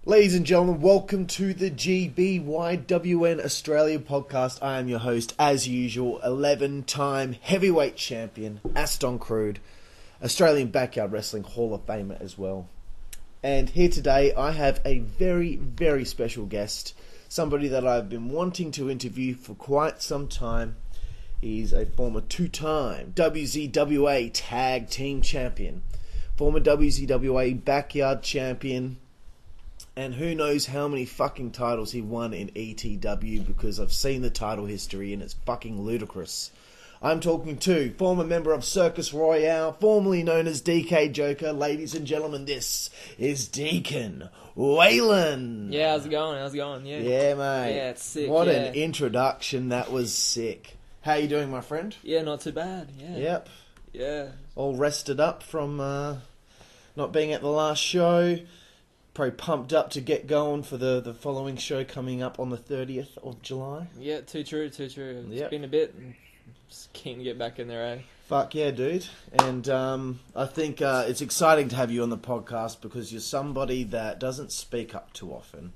Ladies and gentlemen, welcome to the GBYWN Australia podcast. I am your host, as usual, 11-time heavyweight champion, Aston Crude, Australian Backyard Wrestling Hall of Famer as well. And here today, I have a very, very special guest, somebody that I've been wanting to interview for quite some time. He's a former two-time WZWA Tag Team Champion, former WZWA Backyard Champion, and who knows how many fucking titles he won in ETW, because I've seen the title history and it's fucking ludicrous. I'm talking to former member of Circus Royale, formerly known as DK Joker. Ladies and gentlemen, this is Deakin Whalen. Yeah, how's it going? Yeah, mate. Yeah, it's sick. What an introduction. That was sick. How you doing, my friend? Yeah, not too bad. Yeah. Yep. Yeah. All rested up from not being at the last show. Probably pumped up to get going for the following show coming up on the 30th of July. Yeah, too true. It's Yep. been a bit. Just keen to get back in there, eh? Fuck yeah, dude. And I think it's exciting to have you on the podcast because you're somebody that doesn't speak up too often.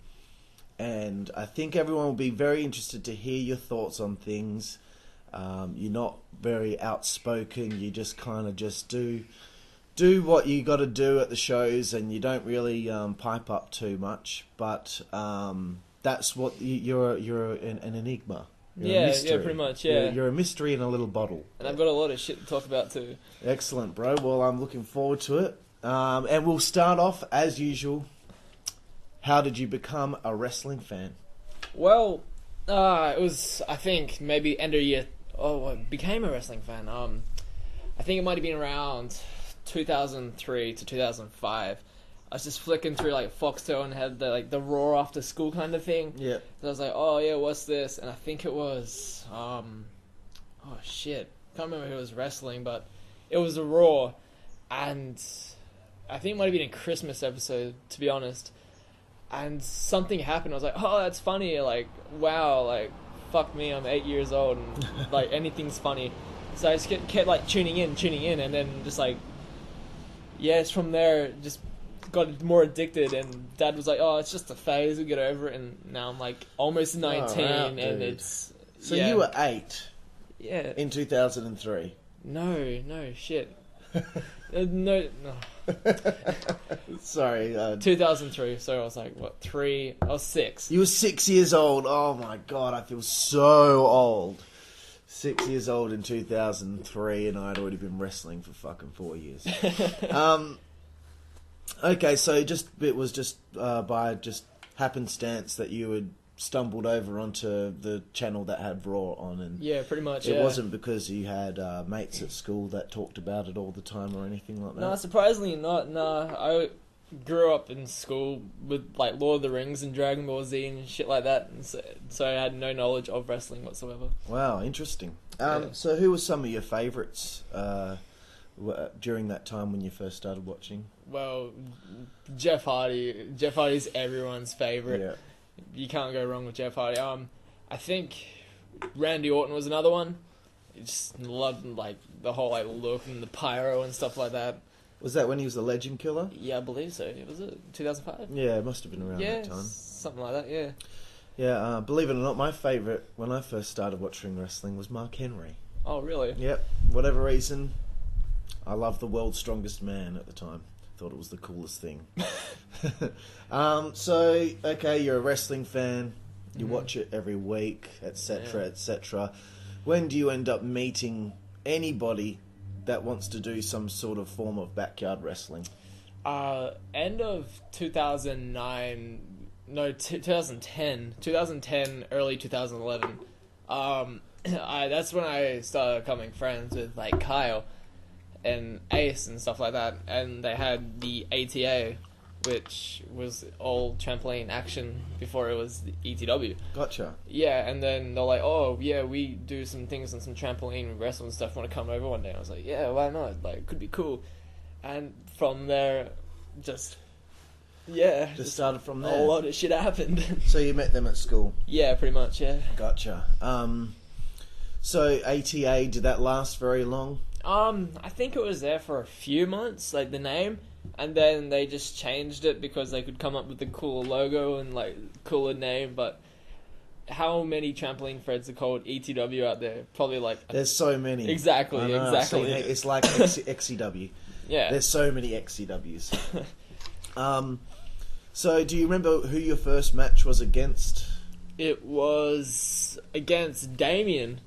And I think everyone will be very interested to hear your thoughts on things. You're not very outspoken. You just kind of just do what you got to do at the shows, and you don't really pipe up too much. But that's what you're an enigma. You're a mystery. Yeah, pretty much. Yeah, you're a mystery in a little bottle. And I've got a lot of shit to talk about too. Excellent, bro. Well, I'm looking forward to it. And we'll start off as usual. How did you become a wrestling fan? Well, it was, I think, maybe end of year. Oh, I became a wrestling fan. I think it might have been around 2003 to 2005. I was just flicking through like Foxtel and had the Raw after school kind of thing. Yeah. So I was like, oh yeah, what's this? And I think it was oh shit, can't remember who was wrestling, but it was a Raw, and I think it might have been a Christmas episode, to be honest. And something happened. I was like, oh, that's funny. Like, wow, like, fuck me, I'm 8 years old, and like anything's funny. So I just kept like tuning in, and then just like, yeah, it's from there, just got more addicted, and Dad was like, oh, it's just a phase, we'll get over it, and now I'm like almost 19, and it's... So you were 8 yeah. in 2003? No, shit. No. Sorry. 2003, so I was like, what, 3? I was 6. You were 6 years old. Oh my god, I feel so old. 6 years old in 2003, and I'd already been wrestling for fucking 4 years. Okay, so it was just by just happenstance that you had stumbled over onto the channel that had Raw on, and yeah, pretty much. It wasn't because you had mates at school that talked about it all the time or anything like that. No, surprisingly not. No, I grew up in school with like Lord of the Rings and Dragon Ball Z and shit like that, and so I had no knowledge of wrestling whatsoever. Wow, interesting. Yeah. So who were some of your favourites during that time when you first started watching? Well, Jeff Hardy. Jeff Hardy's everyone's favourite. Yeah. You can't go wrong with Jeff Hardy. I think Randy Orton was another one. I just loved like the whole like look and the pyro and stuff like that. Was that when he was the Legend Killer? Yeah, I believe so. Was it 2005? Yeah, it must have been around that time. Something like that. Yeah. Yeah, believe it or not, my favourite when I first started watching wrestling was Mark Henry. Oh, really? Yep. Whatever reason, I loved the World's Strongest Man at the time. Thought it was the coolest thing. So, okay, you're a wrestling fan. You watch it every week, etc., etc. When do you end up meeting anybody that wants to do some sort of form of backyard wrestling? End of 2009... No, 2010, early 2011. That's when I started becoming friends with like Kyle and Ace and stuff like that, and they had the ATA, which was all trampoline action before it was the ETW. Gotcha. Yeah, and then they're like, oh yeah, we do some things on some trampoline wrestling stuff. Want to come over one day? And I was like, yeah, why not? Like, it could be cool. And from there, just started from there. A lot of shit happened. So you met them at school? Yeah, pretty much, yeah. Gotcha. So ATA, did that last very long? I think it was there for a few months, like the name, and then they just changed it because they could come up with a cooler logo and like cooler name. But how many trampoline threads are called ETW out there? Probably like There's so many. Exactly. See, it's like XCW. Yeah. There's so many XCWs. So do you remember who your first match was against? It was against Damien.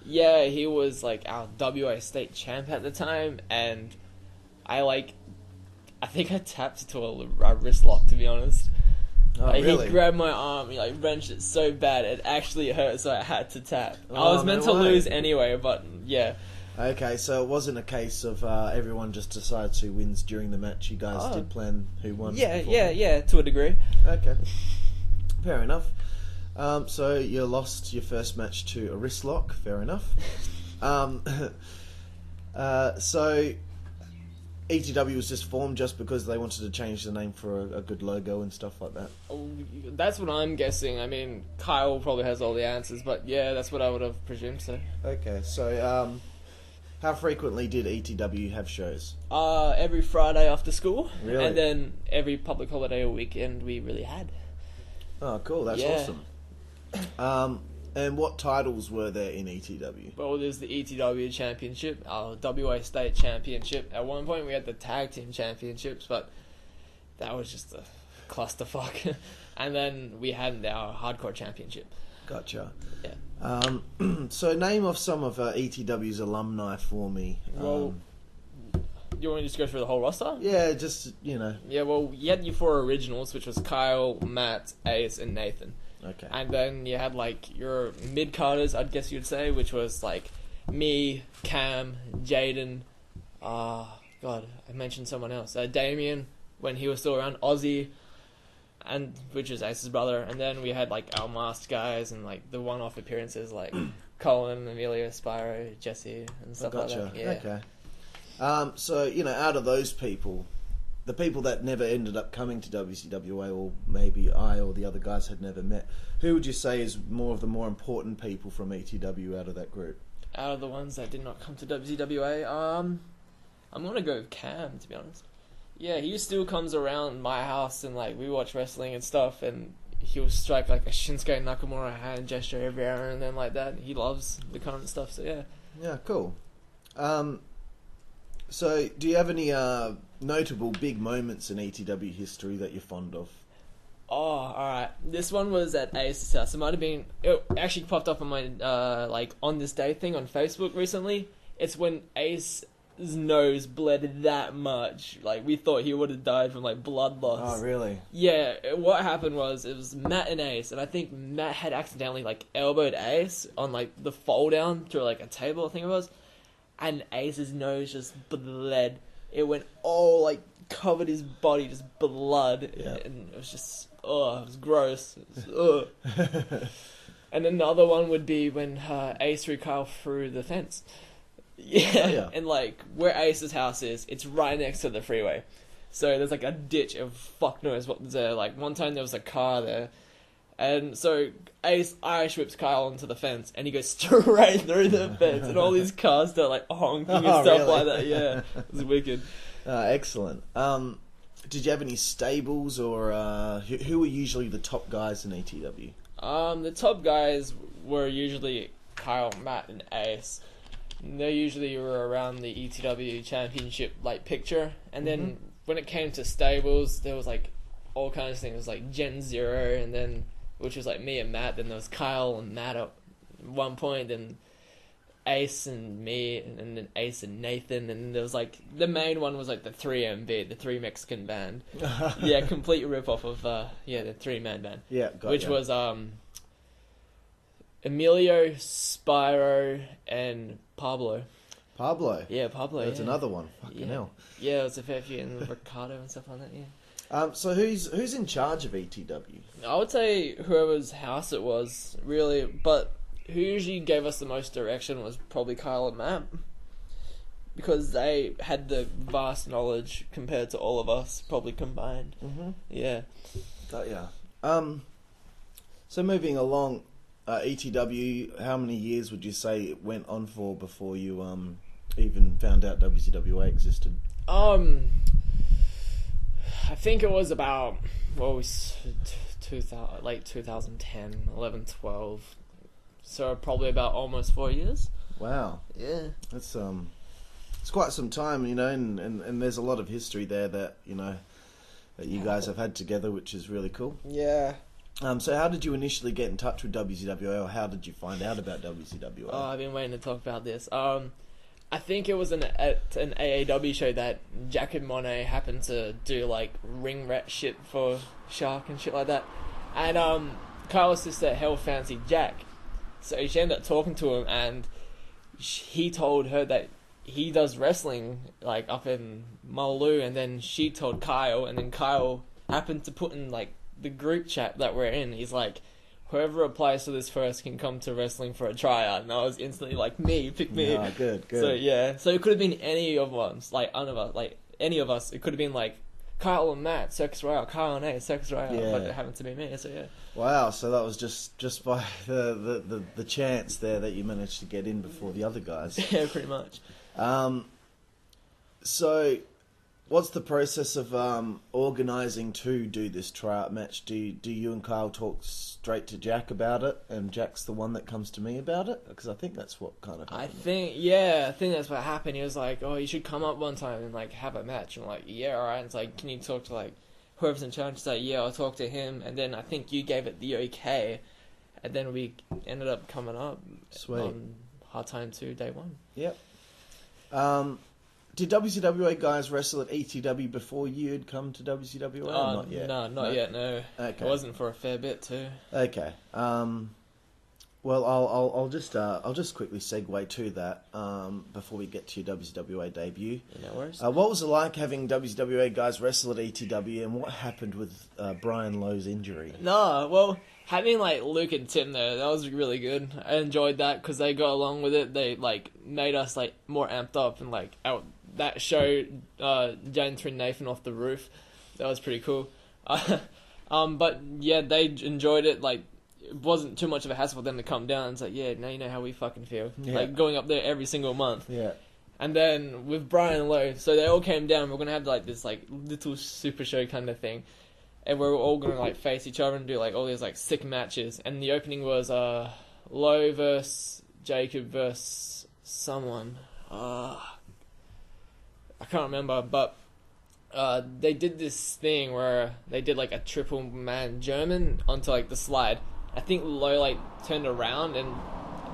Yeah, he was like our WA state champ at the time, and I think I tapped to a wrist lock, to be honest. Oh, really? He grabbed my arm, he wrenched it so bad it actually hurt, so I had to tap. I was meant to lose anyway, but yeah. Okay, so it wasn't a case of everyone just decides who wins during the match. You guys did plan who won. Yeah, to a degree. Okay, fair enough. So you lost your first match to a wrist lock. Fair enough. So ETW was just formed just because they wanted to change the name for a good logo and stuff like that. That's what I'm guessing. I mean, Kyle probably has all the answers, but yeah, that's what I would have presumed. So. Okay, so how frequently did ETW have shows? Every Friday after school. Really? And then every public holiday or weekend we really had. Oh, cool. That's awesome. And what titles were there in ETW? Well, there's the ETW Championship, our WA State Championship. At one point we had the Tag Team Championships, but that was just a clusterfuck. And then we had our Hardcore Championship. Gotcha. Yeah. So name off some of ETW's alumni for me. Well, you want to just go through the whole roster? Yeah, just, you know. Yeah, well, you had your 4 originals, which was Kyle, Matt, Ace, and Nathan. Okay. And then you had, your mid-carders, I'd guess you'd say, which was, me, Cam, Jaden, God, I mentioned someone else. Damien, when he was still around, Ozzy, and which is Ace's brother. And then we had, our masked guys and, the one-off appearances, Colin, Emilio, Spyro, Jesse, and stuff like that. Yeah. Okay. So, out of those people, the people that never ended up coming to WZWA, or maybe I or the other guys had never met, who would you say is more of the more important people from ETW out of that group? Out of the ones that did not come to WZWA, I'm going to go with Cam, to be honest. Yeah, he still comes around my house and, we watch wrestling and stuff, and he'll strike, a Shinsuke Nakamura hand gesture every hour and then like that. He loves the kind of stuff, so yeah. Yeah, cool. So, do you have any notable big moments in ETW history that you're fond of? Oh, alright. This one was at Ace's house. It might have been... It actually popped up on my, on this day thing on Facebook recently. It's when Ace's nose bled that much. We thought he would have died from, blood loss. Oh, really? Yeah, what happened was, it was Matt and Ace, and I think Matt had accidentally, elbowed Ace on, the fold-down through, a table, I think it was. And Ace's nose just bled. It went all, covered his body, just blood. Yeah. And it was just, it was gross. It was, And then the other one would be when Ace threw Kyle through the fence. Yeah. Oh, yeah. And, where Ace's house is, it's right next to the freeway. So there's, a ditch of fuck knows what was there. One time there was a car there. And so Ace Irish whips Kyle onto the fence, and he goes straight through the fence, and all these cars start honking and stuff really? like that. Yeah, it was wicked. Excellent. Did you have any stables, or who were usually the top guys in ETW? The top guys were usually Kyle, Matt, and Ace. They usually were around the ETW Championship picture, and then when it came to stables, there was all kinds of things, Gen Zero, and then. Which was me and Matt, then there was Kyle and Matt at one point, then Ace and me, and then Ace and Nathan, and there was the main one was the 3MB, the 3 Mexican band. Yeah, complete rip-off of, the 3-man band. Yeah, which was, Emilio, Spyro, and Pablo. Pablo? Yeah, Pablo, That's another one. Fucking hell. Yeah, it was a fair few, and Ricardo and stuff like that, yeah. So who's in charge of ETW? I would say whoever's house it was, really, but who usually gave us the most direction was probably Kyle and Matt, because they had the vast knowledge compared to all of us, probably combined. Mm-hmm. Yeah. So moving along, ETW, how many years would you say it went on for before you even found out WZWA existed? I think it was about, well, 2000, late 2010, 11, 12. So probably about almost 4 years. Wow. Yeah. That's it's quite some time, you know, and there's a lot of history there that, you know, that you guys have had together, which is really cool. Yeah. So how did you initially get in touch with WZWA, or how did you find out about WZWA? Oh, I've been waiting to talk about this. I think it was at an AAW show that Jack and Monet happened to do like ring rat shit for Shark and shit like that, and Carla's sister hell fancied Jack, so she ended up talking to him, and he told her that he does wrestling like up in Malulu, and then she told Kyle, and then Kyle happened to put in like the group chat that we're in. He's like, whoever applies to this first can come to wrestling for a tryout, and I was instantly like, me, pick me. Oh, good. So yeah, so it could have been any of us, like any of us. It could have been like Kyle and Matt, Circus Royale, Kyle and A, Circus Royale, but it happened to be me. So yeah. Wow, so that was just by the chance there that you managed to get in before the other guys. Yeah, pretty much. So what's the process of organising to do this tryout match? Do you and Kyle talk straight to Jack about it, and Jack's the one that comes to me about it? Because I think that's what kind of happened. I think that's what happened. He was like, oh, you should come up one time and like have a match. I'm like, yeah, alright. It's like, can you talk to like whoever's in charge? It's like, yeah, I'll talk to him. And then I think you gave it the okay, and then we ended up coming up. Sweet. On Hard Time 2, day 1. Yep. Did WZWA guys wrestle at ETW before you'd come to WZWA? Not yet. No, not yet. No. Okay. It wasn't for a fair bit too. Okay. Well, I'll just quickly segue to that before we get to your WZWA debut. No worries. What was it like having WZWA guys wrestle at ETW, and what happened with Brian Lowe's injury? No, well, having like Luke and Tim there, that was really good. I enjoyed that because they got along with it. They like made us like more amped up, and like that show, Jane threw Nathan off the roof. That was pretty cool. But yeah, they enjoyed it. Like, it wasn't too much of a hassle for them to come down. It's like, yeah, now you know how we fucking feel. Yeah. Like going up there every single month. Yeah. And then with Brian Lowe, so they all came down. We're gonna have like this like little super show kind of thing, and we're all gonna like face each other and do like all these like sick matches. And the opening was Lowe versus Jacob versus someone. I can't remember, but they did this thing where they did like a triple man German onto like the slide. I think Lowe like turned around and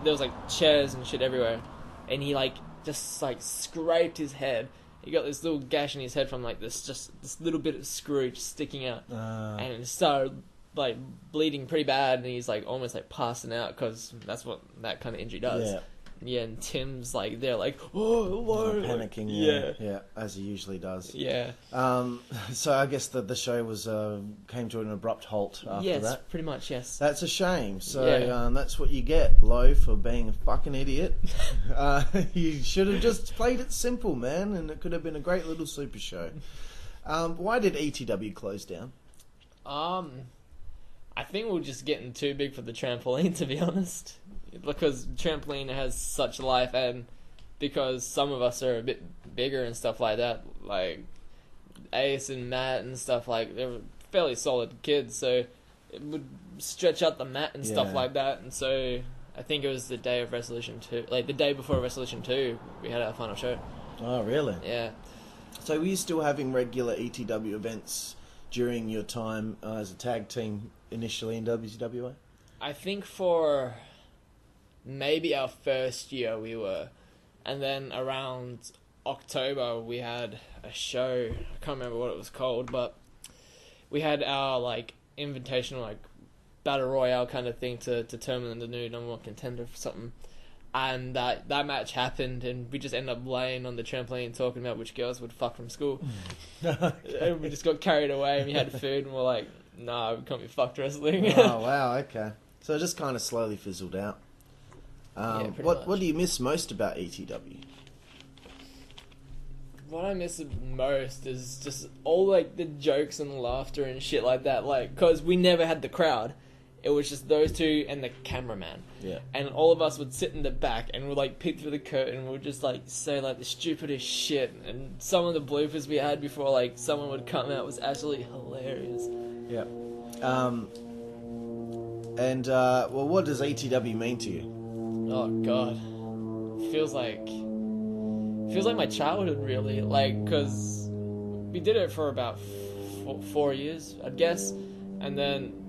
there was like chairs and shit everywhere, and he like just like scraped his head. He got this little gash in his head from like this little bit of screw just sticking out, and it started like bleeding pretty bad, and he's like almost like passing out because that's what that kind of injury does. Yeah. Yeah, and Tim's like, they're like, oh, Lord. Panicking, yeah, as he usually does. Yeah. So I guess the show was came to an abrupt halt after that. Pretty much, yes. That's a shame. So that's what you get, Lowe, for being a fucking idiot. You should have just played it simple, man, and it could have been a great little super show. Why did ETW close down? I think we're just getting too big for the trampoline, to be honest. Because trampoline has such life, and because some of us are a bit bigger and stuff like that, like Ace and Matt and stuff, like they're fairly solid kids, so it would stretch out the mat and stuff like that. And so I think it was the day of Resolution 2, like the day before Resolution 2, we had our final show. Oh, really? Yeah. So were you still having regular ETW events during your time as a tag team initially in WZWA? I think for maybe our first year we were, and then around October we had a show. I can't remember what it was called, but we had our like invitational like battle royale kind of thing to determine the new number one contender for something. And that match happened, and we just ended up laying on the trampoline talking about which girls would fuck from school. And we just got carried away, and we had food, and we're like, nah, we can't be fucked wrestling. Oh, wow, okay. So it just kind of slowly fizzled out. What do you miss most about ETW? What I miss most is just all like the jokes and laughter and shit like that. Like, because we never had the crowd. It was just those two and the cameraman. Yeah. And all of us would sit in the back and we'd like peek through the curtain and we'd just like say like the stupidest shit. And some of the bloopers we had before like someone would come out was absolutely hilarious. Yeah. Well, what does ETW mean to you? Oh god, feels like my childhood really. Like, cause we did it for about 4 years, I'd guess, and then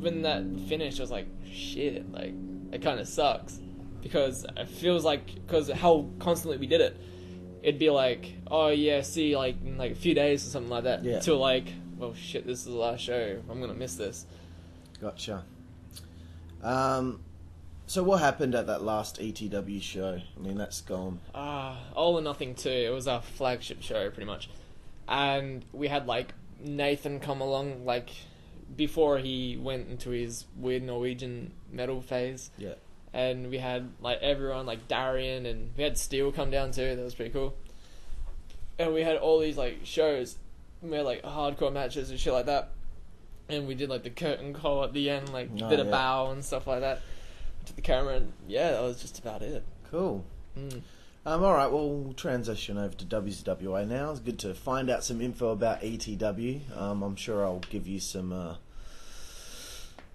when that finished, I was like, shit, like, it kind of sucks. Because it feels like, because how constantly we did it, it'd be like, oh yeah, see you like in like a few days or something like that. Yeah. Till like, well shit, this is the last show, I'm gonna miss this. Gotcha. So what happened at that last ETW show? I mean, that's gone. All or Nothing 2, it was our flagship show pretty much. And we had like Nathan come along, like, before he went into his weird Norwegian metal phase. Yeah. And we had like everyone, like Darian, and we had Steel come down too. That was pretty cool. And we had all these like shows. We had like hardcore matches and shit like that. And we did like the curtain call at the end, like did a bow and stuff like that to the camera. And yeah, that was just about it. Cool. All right, well, we'll transition over to WZWA now. It's good to find out some info about ETW. I'm sure I'll give you some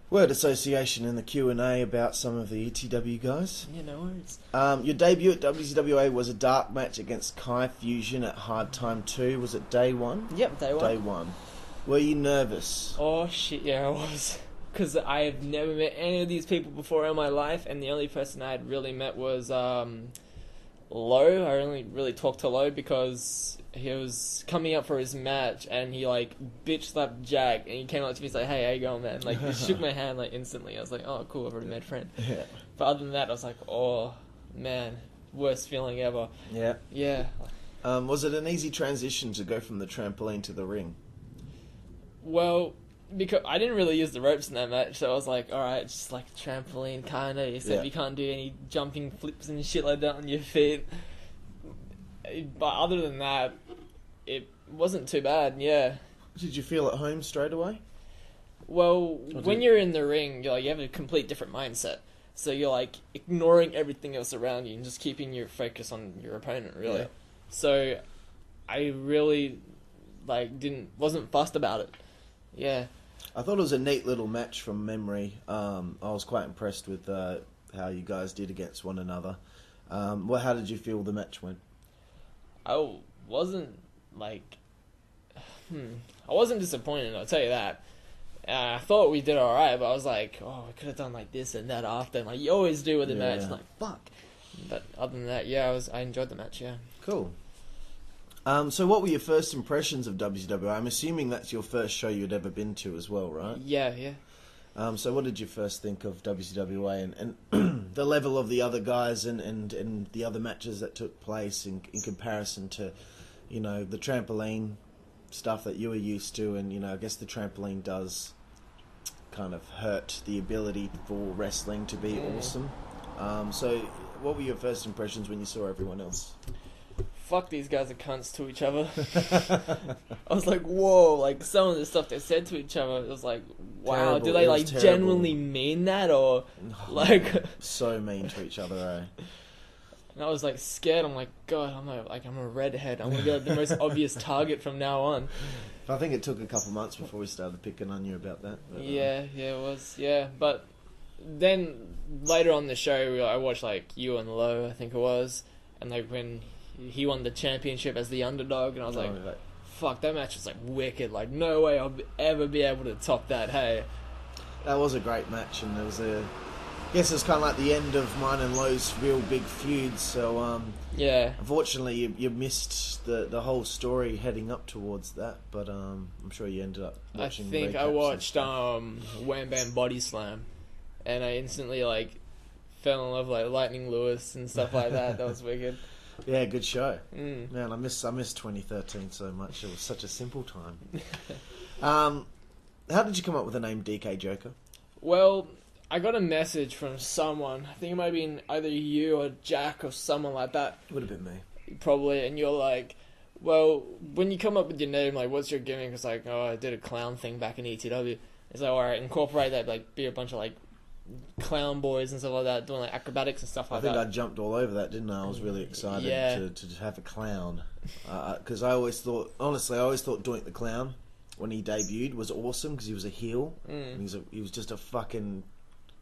word association in the Q&A about some of the ETW guys. Yeah, no worries. Your debut at WZWA was a dark match against Kai Fusion at Hard Time 2. Was it day one? Yep, day one. Day one. Were you nervous? Oh, shit, yeah, I was. Because I have never met any of these people before in my life, and the only person I had really met was Lowe. I only really talked to Lowe because he was coming up for his match and he like bitch slapped Jack and he came up to me and was like, hey, how you going, man? Like, he shook my hand like instantly. I was like, oh cool, I've already made a friend. Yeah. But other than that, I was like, oh man, worst feeling ever. Yeah. Yeah. Was it an easy transition to go from the trampoline to the ring? Well, because I didn't really use the ropes in that match, so I was like, alright, it's just like a trampoline, kinda, except you can't do any jumping flips and shit like that on your feet. But other than that, it wasn't too bad, yeah. Did you feel at home straight away? Well, when you're in the ring, you have a complete different mindset. So you're like ignoring everything else around you and just keeping your focus on your opponent, really. Yeah. So I really wasn't fussed about it. Yeah. I thought it was a neat little match from memory. I was quite impressed with how you guys did against one another. How did you feel the match went? I wasn't disappointed, I'll tell you that. I thought we did alright, but I was like, oh, I could have done like this and that after, and like you always do with the match, like fuck. But other than that, yeah, I enjoyed the match, yeah. Cool. So what were your first impressions of WZWA? I'm assuming that's your first show you'd ever been to as well, right? Yeah, yeah. So what did you first think of WZWA and the level of the other guys and the other matches that took place in comparison to, the trampoline stuff that you were used to, and, I guess the trampoline does kind of hurt the ability for wrestling to be awesome. So what were your first impressions when you saw everyone else? Fuck, these guys are cunts to each other. I was like, whoa, like some of the stuff they said to each other, it was like, wow, terrible. Do they like genuinely mean that, or like so mean to each other, eh? And I was like scared. I'm like, God, I'm a redhead. I'm gonna be like the most obvious target from now on. I think it took a couple months before we started picking on you about that. But, yeah, it was. Yeah, but then later on the show, I watched like you and Lowe, I think it was, and like when he won the championship as the underdog, and I was like, fuck, that match was like wicked. Like, no way I'll ever be able to top that. Hey, that was a great match, and there was I guess it's kind of like the end of mine and Lowe's real big feud. So yeah, unfortunately you missed the whole story heading up towards that, but I'm sure you ended up watching. I think I watched Wham Bam Body Slam, and I instantly like fell in love with like Lightning Lewis and stuff like that. That was wicked. Yeah, good show. Man, I miss 2013 so much. It was such a simple time. How did you come up with the name DK Joker? Well, I got a message from someone. I think it might have been either you or Jack or someone like that. Would have been me. Probably. And you're like, Well, when you come up with your name, like, what's your gimmick? It's like, oh, I did a clown thing back in ETW. It's like, alright, incorporate that, like, be a bunch of, like, clown boys and stuff like that, doing, like, acrobatics and stuff like that. I think I jumped all over that, didn't I? I was really excited to have a clown. Because I always thought Doink the Clown, when he debuted, was awesome, because he was a heel. And he was just a fucking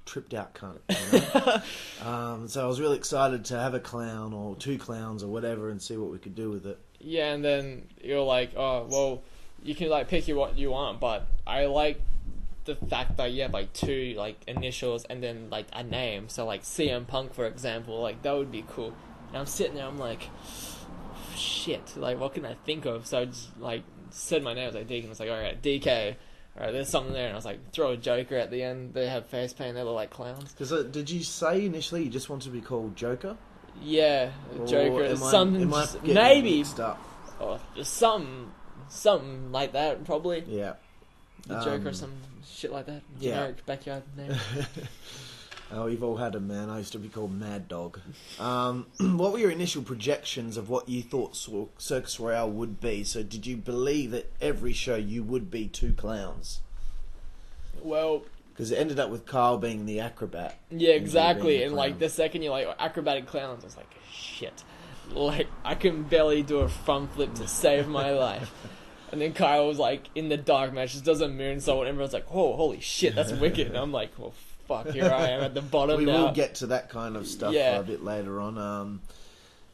tripped out cunt, you know? So I was really excited to have a clown or two clowns or whatever and see what we could do with it. Yeah, and then you're like, oh, well, you can like pick what you want, but I like the fact that you have like two like initials and then like a name. So like CM Punk, for example, like that would be cool. And I'm sitting there, I'm like, shit, like what can I think of? So I just like said my name, I was like Deakin. I was like, alright, DK. Alright, there's something there, and I was like, throw a Joker at the end. They have face paint, they look like clowns. Because did you say initially you just wanted to be called Joker? Yeah, Joker. Maybe maybe. Oh, just something like that, probably. Yeah. The Joker, some shit like that. Generic backyard name. Oh, we've all had them, man. I used to be called Mad Dog. What were your initial projections of what you thought Circus Royale would be? So did you believe that every show you would be two clowns? Well, because it ended up with Kyle being the acrobat. Yeah, exactly. And like the second you're like acrobatic clowns, I was like, shit. Like, I can barely do a front flip to save my life. And then Kyle was like in the dark match, just does a moonsault, and everyone's like, oh, holy shit, that's wicked. And I'm like, well, fuck, here I am at the bottom we now. will get to that kind of stuff a bit later on.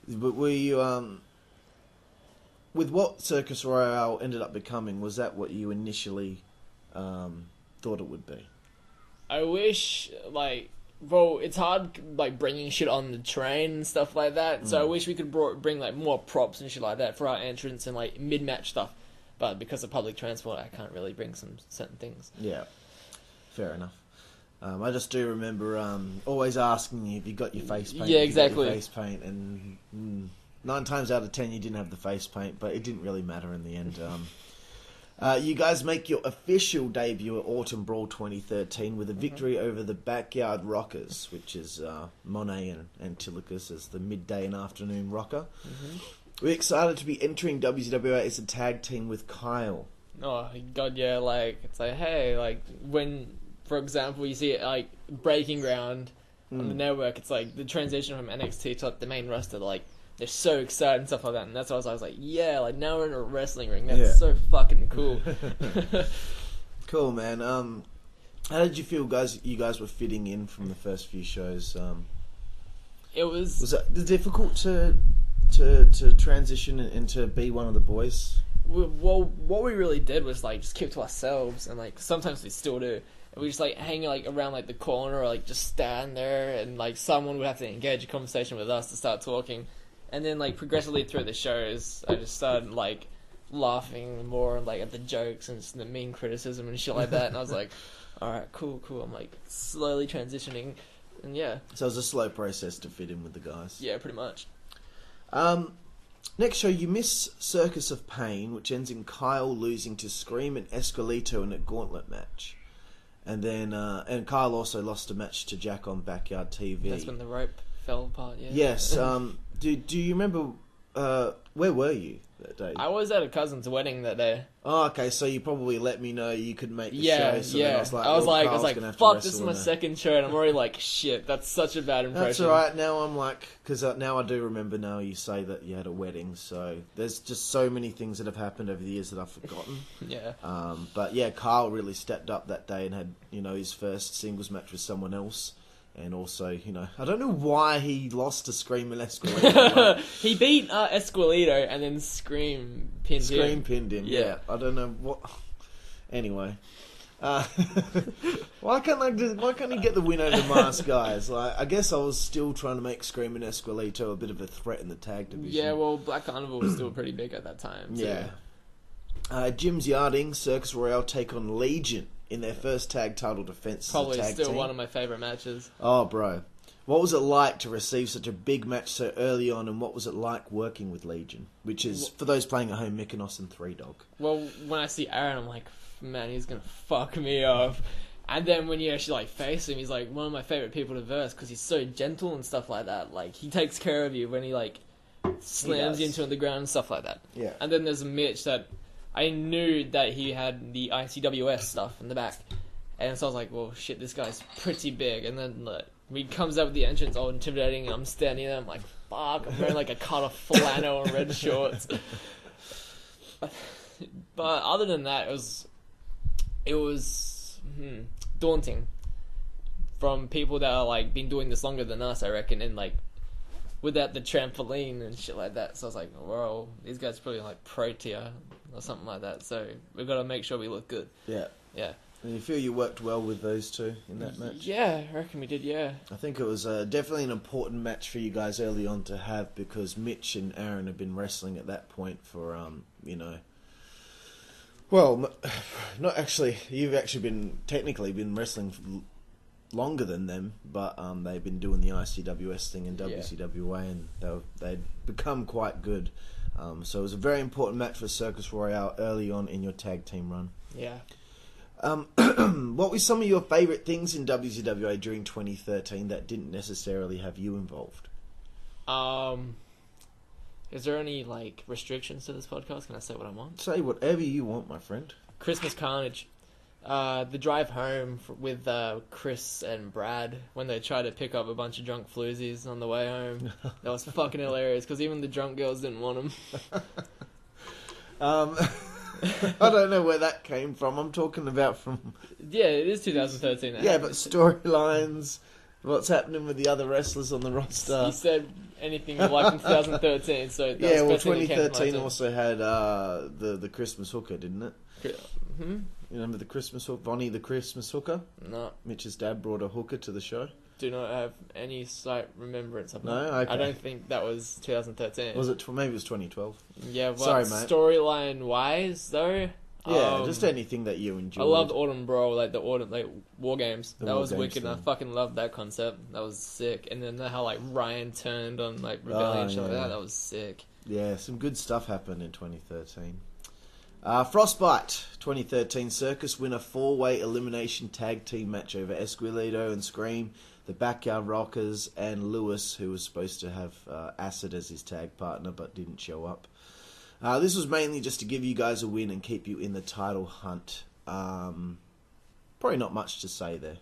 But were you, with what Circus Royale ended up becoming, was that what you initially thought it would be? I wish, like, well, it's hard, like, bringing shit on the train and stuff like that. So I wish we could bring, like, more props and shit like that for our entrance and, like, mid-match stuff. But because of public transport, I can't really bring some certain things. Yeah, fair enough. I just do remember always asking you if you got your face paint. Yeah, exactly. Face paint, and 9 times out of 10 you didn't have the face paint, but it didn't really matter in the end. You guys make your official debut at Autumn Brawl 2013 with a victory over the Backyard Rockers, which is Monet and Antilochus as the midday and afternoon rocker. We're excited to be entering WZWA as a tag team with Kyle. Oh, God, yeah, like, it's like, hey, like, when, for example, you see it, like, Breaking Ground on the network, it's like, the transition from NXT to, like, the main roster, like, they're so excited and stuff like that, and that's why I was like, yeah, like, now we're in a wrestling ring, that's so fucking cool. Cool, man. How did you feel, you guys were fitting in from the first few shows? Was it difficult to transition and to be one of the boys? Well, what we really did was, like, just keep to ourselves, and, like, sometimes we still do. And we just, like, hang, like, around, like, the corner, or, like, just stand there, and, like, someone would have to engage a conversation with us to start talking. And then, like, progressively through the shows, I just started, like, laughing more, like, at the jokes and the mean criticism and shit like that. And I was like, alright, cool. I'm, like, slowly transitioning. And, yeah. So it was a slow process to fit in with the guys. Yeah, pretty much. Next show, you miss Circus of Pain, which ends in Kyle losing to Scream and Esquelito in a gauntlet match. And then, and Kyle also lost a match to Jack on Backyard TV. That's when the rope fell apart, yeah. Yes. Do you remember, where were you that day? I was at a cousin's wedding that day. Oh, okay, so you probably let me know you could make the show. So yeah. I was like, fuck, this is my second show, and I'm already like, shit, that's such a bad impression. That's alright, now I'm like, because now I do remember now you say that you had a wedding, so there's just so many things that have happened over the years that I've forgotten. Yeah. But yeah, Kyle really stepped up that day and had, his first singles match with someone else. And also, I don't know why he lost to Scream and Esquelito. He beat Esquelito and then Scream pinned him. Scream pinned him, yeah. I don't know what... Anyway. Why can't he get the win over Mask Guys? Like, I guess I was still trying to make Scream and Esquelito a bit of a threat in the tag division. Yeah, well, Black Carnival was still pretty big at that time. So. Yeah. Jim's Yarding, Circus Royale take on Legion in their first tag title defense. Probably as a tag still team. One of my favourite matches. Oh, bro. What was it like to receive such a big match so early on, and what was it like working with Legion? Which is, for those playing at home, Mykonos and Three Dog. Well, when I see Aaron, I'm like, man, he's going to fuck me up. And then when you actually, like, face him, he's, like, one of my favourite people to verse, because he's so gentle and stuff like that. Like, he takes care of you when he, like, slams you into on the ground and stuff like that. Yeah. And then there's Mitch that I knew that he had the ICWS stuff in the back. And so I was like, well, shit, this guy's pretty big. And then he comes out with the entrance all intimidating, and I'm standing there, I'm like, fuck, I'm wearing like a cut off flannel and red shorts. But other than that, it was daunting from people that are like been doing this longer than us, I reckon, and like without the trampoline and shit like that. So I was like, well, these guys are probably like pro tier or something like that. So we've got to make sure we look good. Yeah. Yeah. And you feel you worked well with those two in that match? Yeah, I reckon we did, yeah. I think it was definitely an important match for you guys early on to have, because Mitch and Aaron have been wrestling at that point for, well, not actually, you've actually technically been wrestling longer than them, but they've been doing the ICWS thing in WZWA, and they'd become quite good. So it was a very important match for Circus Royale early on in your tag team run. Yeah. What were some of your favourite things in WZWA during 2013 that didn't necessarily have you involved? Is there any like restrictions to this podcast? Can I say what I want? Say whatever you want, my friend. Christmas Carnage. The drive home with Chris and Brad when they tried to pick up a bunch of drunk floozies on the way home. That was fucking hilarious, because even the drunk girls didn't want them. I don't know where that came from. I'm talking about from... Yeah, it is 2013. Yeah, but storylines, what's happening with the other wrestlers on the roster. You said anything you like in 2013, so that yeah, was well, the best thing that came to my 2013 head. also had the Christmas hooker, didn't it? Hmm? You remember the Christmas hooker? Vonnie the Christmas hooker? No. Mitch's dad brought a hooker to the show. Do not have any slight remembrance of that. No? Okay. I don't think that was 2013. Was it? Maybe it was 2012. Yeah, but Sorry, mate. Storyline wise, though... Yeah, just anything that you enjoyed. I loved Autumn Brawl, like the Autumn, like War Games. The That War was Games wicked, and I thing. fucking loved that concept. That was sick. And then how like Ryan turned on like Rebellion and shit like that. That was sick. Yeah, some good stuff happened in 2013. Frostbite 2013 Circus win a 4-way elimination tag team match over Esquilito and Scream, the Backyard Rockers, and Lewis, who was supposed to have Acid as his tag partner but didn't show up. This was mainly just to give you guys a win and keep you in the title hunt. Probably not much to say there.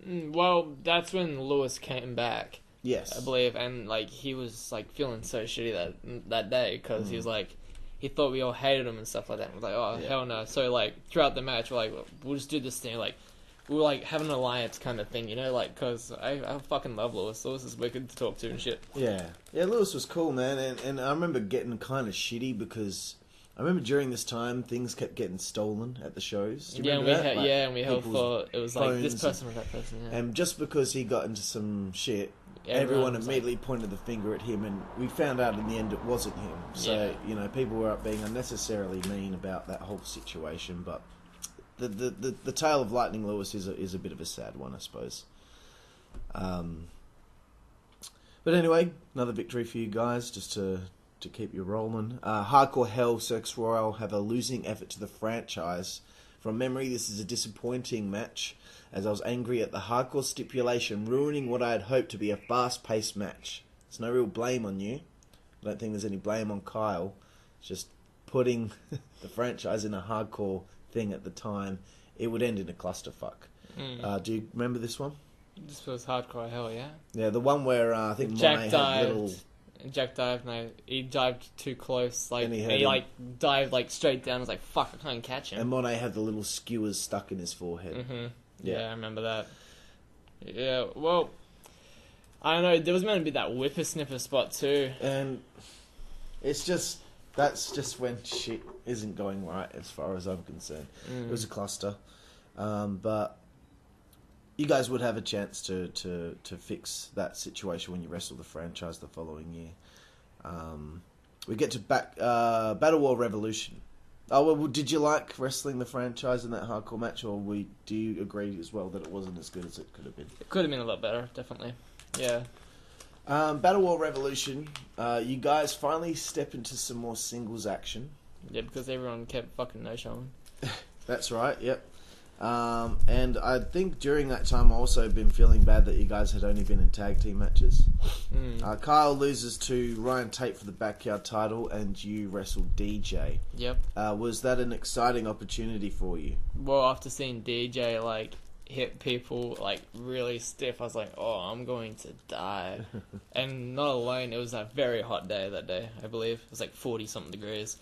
Well, that's when Lewis came back. Yes, I believe, and like he was like feeling so shitty that day because he was like, he thought we all hated him and stuff like that. We're like, oh hell no. So like throughout the match, we're like, we'll just do this thing. Like we were like having an alliance kind of thing, you know, like because I fucking love Lewis. Lewis is wicked to talk to and shit. Yeah, Lewis was cool, man, and I remember getting kind of shitty because I remember during this time things kept getting stolen at the shows. Do you remember that? And we all thought it was like this person or that person. Yeah. And just because he got into some shit, everyone immediately pointed the finger at him, and we found out in the end it wasn't him. So people were being unnecessarily mean about that whole situation, but. The tale of Lightning Lewis is a bit of a sad one, I suppose. But anyway, another victory for you guys, just to keep you rolling. Hardcore Hell Circus Royale have a losing effort to the franchise. From memory, this is a disappointing match, as I was angry at the hardcore stipulation ruining what I had hoped to be a fast-paced match. There's no real blame on you. I don't think there's any blame on Kyle. It's just putting the franchise in a hardcore thing at the time. It would end in a clusterfuck. Do you remember this one? This was Hardcore Hell, yeah. Yeah, the one where I think Jack Monet dived. had little... Jack dived. No, he dived too close. Like And he he had like dived like straight down. I was like, "Fuck, I can't catch him." And Monet had the little skewers stuck in his forehead. Yeah, I remember that. Yeah, well, I don't know. There was meant to be that whippersnipper spot too. And it's just... That's just when shit isn't going right as far as I'm concerned. It was a cluster. But you guys would have a chance to fix that situation when you wrestle the franchise the following year. We get to Battle War Revolution. Oh, well, did you like wrestling the franchise in that hardcore match, or do you agree as well that it wasn't as good as it could have been? It could have been a lot better, definitely. Yeah. Battle War Revolution, you guys finally step into some more singles action. Yeah, because everyone kept fucking no-showing. That's right, yep. And I think during that time I also been feeling bad that you guys had only been in tag team matches. Kyle loses to Ryan Tate for the backyard title, and you wrestled DJ. Yep. Was that an exciting opportunity for you? Well, after seeing DJ like hit people like really stiff, I was like, oh, I'm going to die. And not alone, it was a very hot day that day, I believe. It was like 40 something degrees.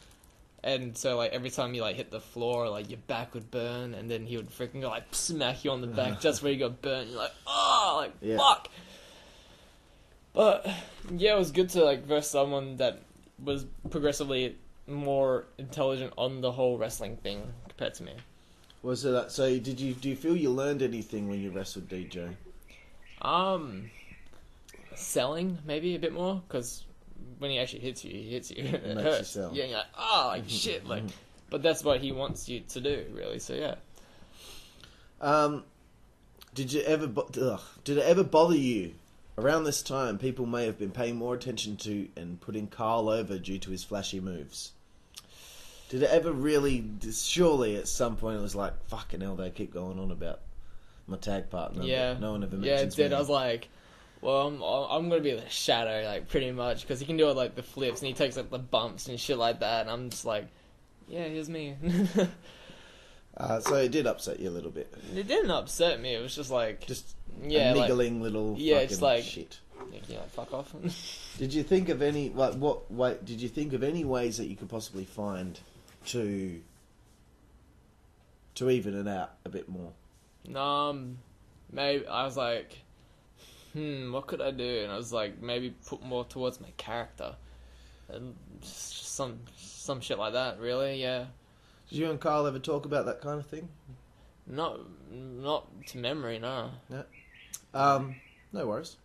And so like every time you like hit the floor, like your back would burn, and then he would freaking go like smack you on the back just where you got burnt. You're like, oh, like fuck. But yeah, it was good to like verse someone that was progressively more intelligent on the whole wrestling thing compared to me. Was it that? So do you feel you learned anything when you wrestled DJ? Selling maybe a bit more, because when he actually hits you, he hits you. It makes hurts. you sell. Yeah, you're like, oh, like shit, like. But that's what he wants you to do, really. So yeah. Did it ever bother you? Around this time, people may have been paying more attention to and putting Carl over due to his flashy moves. Did it ever really? Surely, at some point, it was like, fucking hell, they keep going on about my tag partner. Yeah. No one ever mentions Yeah, it did. me. I was like, well, I'm going to be the shadow, like, pretty much, because he can do it, like, the flips, and he takes, like, the bumps and shit like that, and I'm just like, yeah, here's me. So it did upset you a little bit. It didn't upset me, it was just like... Just yeah, a niggling little it's like, shit. Yeah, like, fuck off. Did you think of any, did you think of any ways that you could possibly find to even it out a bit more? Maybe, I was like... what could I do? And I was like, maybe put more towards my character. And just some shit like that, really, yeah. Did you and Kyle ever talk about that kind of thing? Not to memory, no. Yeah. No worries.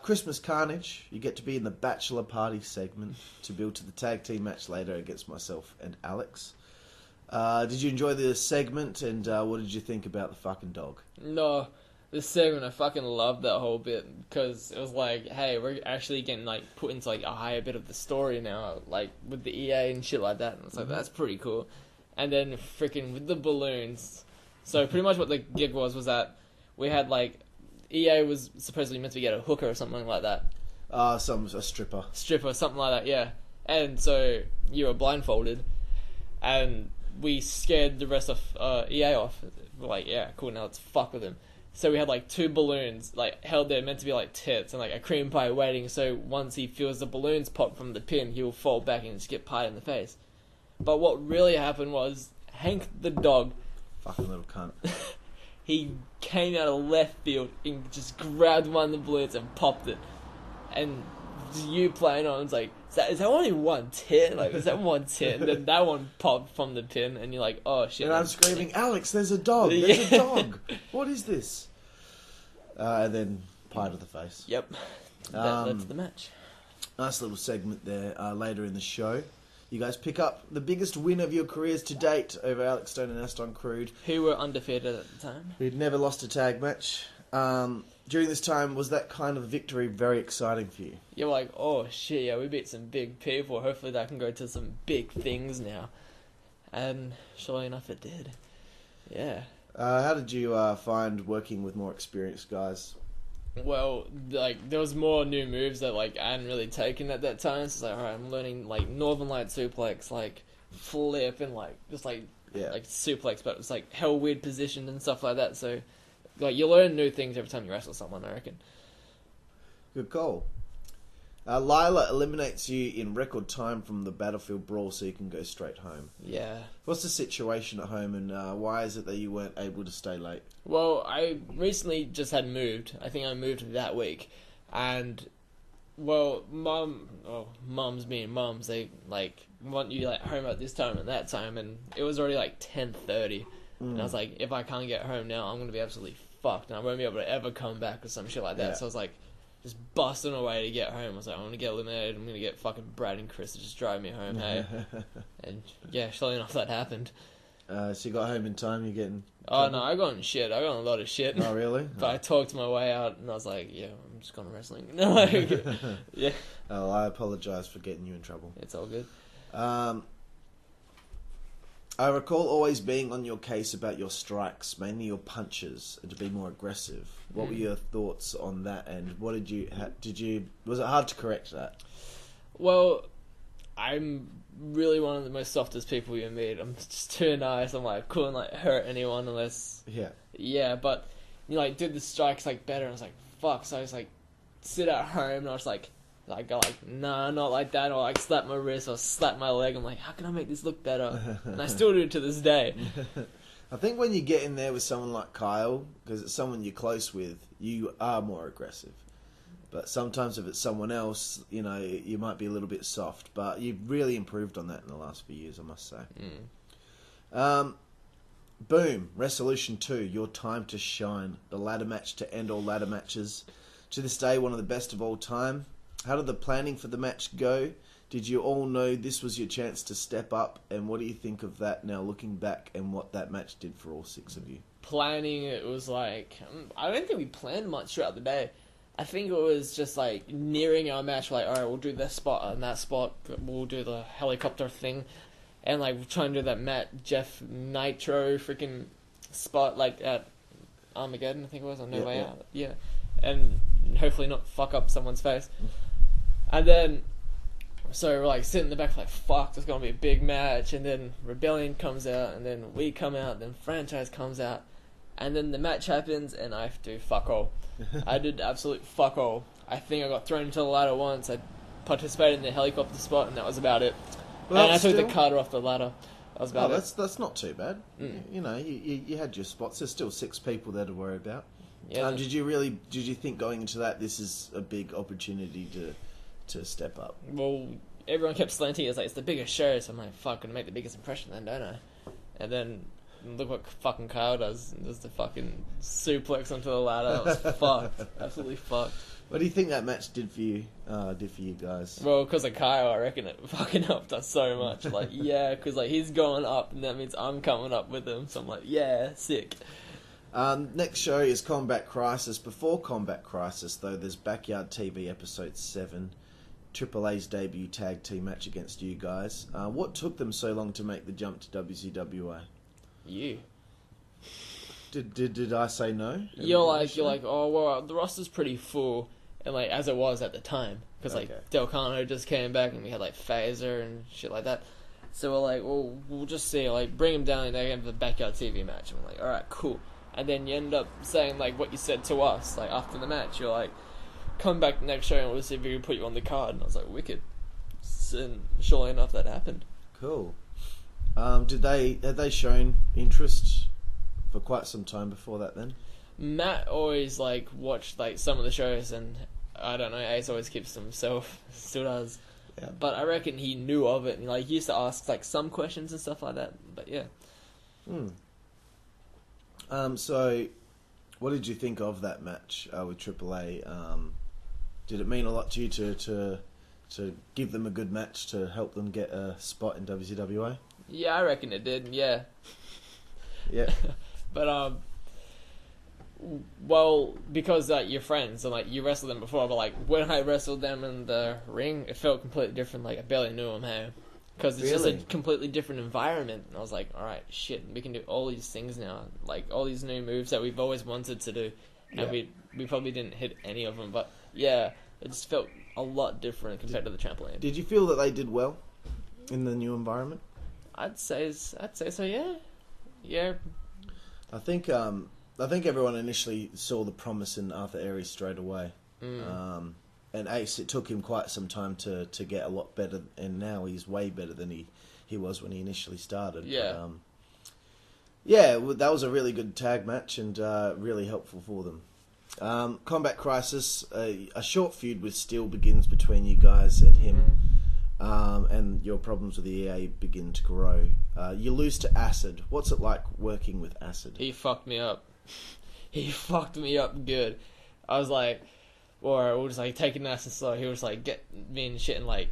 Christmas Carnage. You get to be in the bachelor party segment to build to the tag team match later against myself and Alex. Did you enjoy the segment, and what did you think about the fucking dog? No. This segment, I fucking loved that whole bit, because it was like, hey, we're actually getting like put into like a higher bit of the story now, like with the EA and shit like that, and it's like, that's pretty cool. And then freaking with the balloons, so pretty much what the gig was that we had like, EA was supposedly meant to get a hooker or something like that. A stripper. Something like that, yeah. And so you were blindfolded, and we scared the rest of EA off. We're like, yeah, cool, now let's fuck with him. So we had like two balloons like held there, meant to be like tits, and like a cream pie waiting. So once he feels the balloons pop from the pin, he will fall back and just get pied in the face. But what really happened was Hank the dog, fucking little cunt, he came out of left field and just grabbed one of the balloons and popped it. And you playing on, it's like, is that only one tit? Like, is that one tit? And then that one popped from the pin, and you're like, oh shit. And I'm screaming, Alex, there's a dog. There's a dog. What is this? And then pie to the face. Yep. That led to the match. Nice little segment there later in the show. You guys pick up the biggest win of your careers to date over Alex Stone and Aston Crude, who were undefeated at the time. Who'd never lost a tag match. During this time, was that kind of victory very exciting for you? You're like, oh shit, yeah, we beat some big people. Hopefully that can go to some big things now. And surely enough, it did. Yeah. How did you find working with more experienced guys? Well, like, there was more new moves that, like, I hadn't really taken at that time. So it's like, alright, I'm learning, like, Northern Light suplex, like, flip, and, like, just, like suplex, but it's, like, hell weird position and stuff like that. So, like, you learn new things every time you wrestle someone, I reckon. Good call. Lila eliminates you in record time from the Battlefield Brawl, so you can go straight home. Yeah. What's the situation at home, and why is it that you weren't able to stay late? Well, I recently just had moved. I think I moved that week. And, well, mums being mums, they, like, want you, like, home at this time and that time, and it was already, like, 10:30. And I was like, if I can't get home now, I'm going to be absolutely fucked, and I won't be able to ever come back or some shit like that. Yeah. So I was like, just busting away to get home. I was like, I'm going to get eliminated. I'm going to get fucking Brad and Chris to just drive me home, hey? And, yeah, surely enough, that happened. So you got home in time, you're getting... Oh, no, I got in shit. I got in a lot of shit. Oh, really? But I talked my way out, and I was like, yeah, I'm just going to wrestling. No, yeah. Oh, I apologise for getting you in trouble. It's all good. I recall always being on your case about your strikes, mainly your punches, and to be more aggressive. What were your thoughts on that? And what did you? Was it hard to correct that? Well, I'm really one of the most softest people you meet. I'm just too nice. I'm like, couldn't like hurt anyone unless. Yeah, but you know, like did the strikes like better. And I was like, fuck. So I was like, sit at home, and I was like go like, nah, not like that, or like slap my wrist or slap my leg. I'm like, how can I make this look better? And I still do it to this day. I think when you get in there with someone like Kyle, because it's someone you're close with, you are more aggressive. But sometimes if it's someone else, you know, you might be a little bit soft. But you've really improved on that in the last few years, I must say. Boom, Resolution 2, your time to shine. The ladder match to end all ladder matches. To this day, one of the best of all time. How did the planning for the match go? Did you all know this was your chance to step up? And what do you think of that now, looking back, and what that match did for all 6 of you? Planning, it was like, I don't think we planned much throughout the day. I think it was just like nearing our match, like, alright, we'll do this spot and that spot, we'll do the helicopter thing, and like we'll try and do that Matt Jeff Nitro freaking spot like at Armageddon, I think it was, on No Way Out. Yeah. And hopefully not fuck up someone's face. And then, so we're like sitting in the back like, fuck, there's gonna be a big match, and then Rebellion comes out, and then we come out, then Franchise comes out, and then the match happens, and I do fuck all. I did absolute fuck all. I think I got thrown into the ladder once, I participated in the helicopter spot, and that was about it. Well, and I took the cutter off the ladder. That was about it. That's not too bad. You know, you had your spots. There's still 6 people there to worry about. Yeah. Did you think going into that this is a big opportunity to step up? Well, everyone kept slanting. It's like, it's the biggest show, so I'm like, fuck, gonna make the biggest impression then, don't I? And then look what fucking Kyle does. Does the fucking suplex onto the ladder. That was fucked. Absolutely fucked. What do you think that match did for you? Guys? Well, because of Kyle, I reckon it fucking helped us so much. Like, yeah, because like he's going up, and that means I'm coming up with him. So I'm like, yeah, sick. Next show is Combat Crisis. Before Combat Crisis, though, there's Backyard TV Episode 7, Triple A's debut tag team match against you guys. What took them so long to make the jump to WZWA? You. Did I say no? You're like, oh well, the roster's pretty full, and like as it was at the time, because like Delcano just came back, and we had like Phaser and shit like that. So we're like, well, we'll just see, like bring him down, and they have the Backyard TV match. And we're like, all right, cool. And then you end up saying like what you said to us, like after the match, you're like, come back next show and we'll see if we can put you on the card. And I was like, wicked. And surely enough, that happened. Cool. Had they shown interest for quite some time before that then? Matt always like watched like some of the shows, and I don't know, Ace always keeps to himself, still does. Yeah. But I reckon he knew of it, and like he used to ask like some questions and stuff like that. But yeah. So what did you think of that match with AAA? Did it mean a lot to you to give them a good match to help them get a spot in WZWA? Yeah, I reckon it did. Yeah. Yeah. But well, because you're friends and like you wrestled them before, but like when I wrestled them in the ring, it felt completely different. Like I barely knew them, hey, because it's just a completely different environment. And I was like, all right, shit, we can do all these things now, like all these new moves that we've always wanted to do, and we probably didn't hit any of them, but yeah, it just felt a lot different compared to the trampoline. Did you feel that they did well in the new environment? I'd say so. Yeah. I think everyone initially saw the promise in Arthur Aries straight away. And Ace, it took him quite some time to get a lot better, and now he's way better than he was when he initially started. Yeah. But, that was a really good tag match and really helpful for them. Combat Crisis, a short feud with Steel begins between you guys and him. And your problems with the EA begin to grow. You lose to Acid. What's it like working with Acid? He fucked me up. He fucked me up good. I was like, or we'll just like taking Acid slow. He was like, get me and shit, and like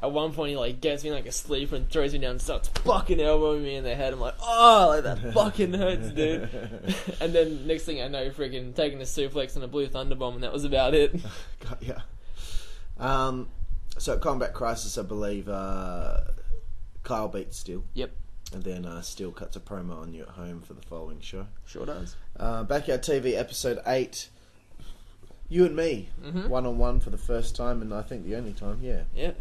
at one point he like gets me like a sleeper and throws me down and starts fucking elbowing me in the head. I'm like, oh, like that fucking hurts, dude. And then next thing I know, freaking taking a suplex and a blue thunderbomb, and that was about it. Got ya. So at Combat Crisis, I believe Kyle beat Steel. Yep. And then Steel cuts a promo on you at home for the following show. Sure does. Backyard TV, episode 8. You and me, one-on-one for the first time, and I think the only time, yeah. Yep.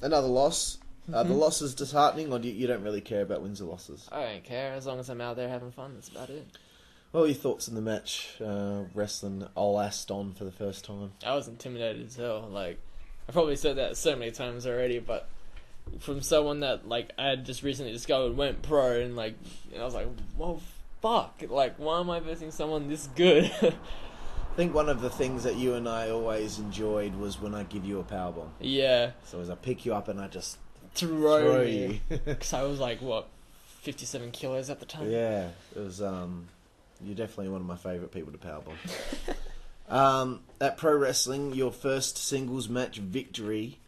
Another loss. The loss is disheartening, or you don't really care about wins or losses? I don't care, as long as I'm out there having fun, that's about it. What were your thoughts in the match, wrestling old Aston for the first time? I was intimidated as hell. Like, I probably said that so many times already, but from someone that, like, I had just recently discovered went pro, and, like, I was like, well, fuck. Like, why am I versing someone this good? I think one of the things that you and I always enjoyed was when I give you a powerbomb. Yeah. So as I pick you up and I just throw you. Because I was like, what, 57 kilos at the time? Yeah. It was, you're definitely one of my favourite people to powerbomb. At Pro Wrestling, your first singles match victory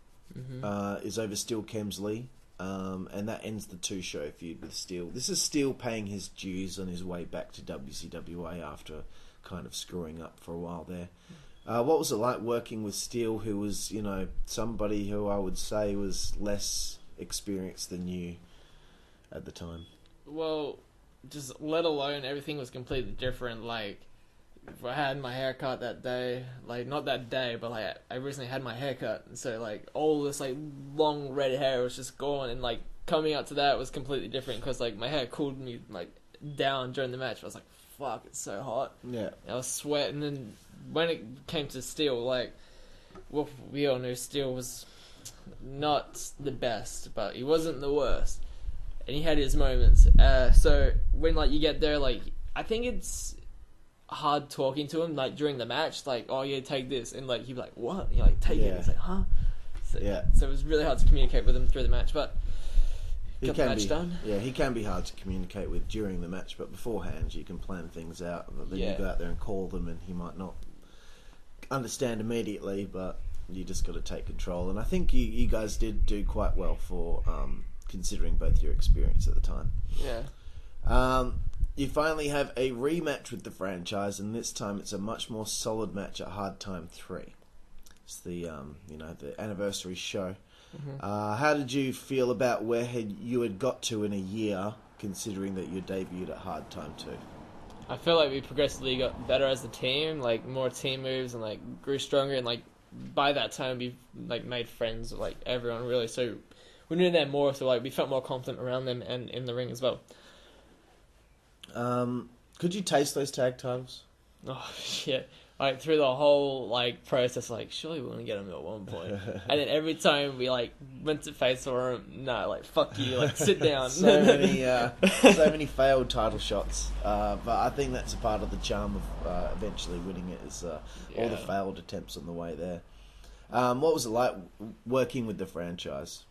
is over Steel Kemsley. And that ends the 2-show feud with Steel. This is Steel paying his dues on his way back to WZWA after kind of screwing up for a while there. What was it like working with Steel, who was, somebody who I would say was less experienced than you at the time? Well, just let alone everything was completely different. Like, if I had my haircut that day, like, not that day, but like I recently had my haircut, and so like all this like long red hair was just gone, and like coming out to that was completely different because like my hair cooled me like down during the match. I was like, fuck, it's so hot. Yeah. I was sweating, and when it came to Steel, like, well, we all knew Steel was not the best, but he wasn't the worst, and he had his moments. So when like you get there, like, I think it's hard talking to him like during the match, like, oh yeah, take this, and like he'd be like, what? And you're like, take it. And it's like, huh? So, so it was really hard to communicate with him through the match, but got the match done. Yeah, he can be hard to communicate with during the match, but beforehand you can plan things out. Then you go out there and call them, and he might not understand immediately, but you just got to take control. And I think you guys did do quite well for considering both your experience at the time. Yeah. You finally have a rematch with the franchise, and this time it's a much more solid match at Hard Time 3. It's the the anniversary show. How did you feel about where you had got to in a year, considering that you debuted at Hard Time 2? I feel like we progressively got better as a team, like more team moves, and like grew stronger, and like by that time we like made friends with like everyone really, so we knew them more, so like we felt more confident around them and in the ring as well. Could you taste those tag titles? Oh shit. Like through the whole like process, like surely we're gonna get them at one point, and then every time we like went to face for him, no, like fuck you, like sit down. so many failed title shots, but I think that's a part of the charm of eventually winning it, is all the failed attempts on the way there. What was it like working with the franchise?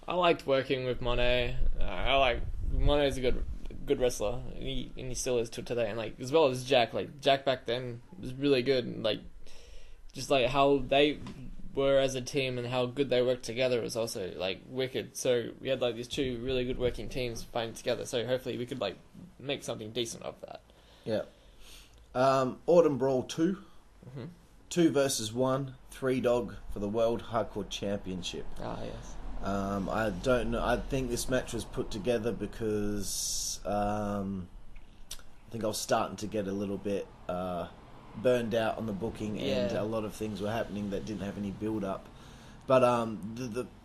I liked working with Monet. Monet's a good wrestler, and he still is to today, and like as well as Jack. Like Jack back then was really good, and like just like how they were as a team and how good they worked together was also like wicked. So we had like these two really good working teams fighting together, so hopefully we could like make something decent of that. Autumn Brawl 2, 2 versus 1, 3-dog for the World Hardcore Championship. Yes. I don't know. I think this match was put together because I think I was starting to get a little bit burned out on the booking, and a lot of things were happening that didn't have any build up. But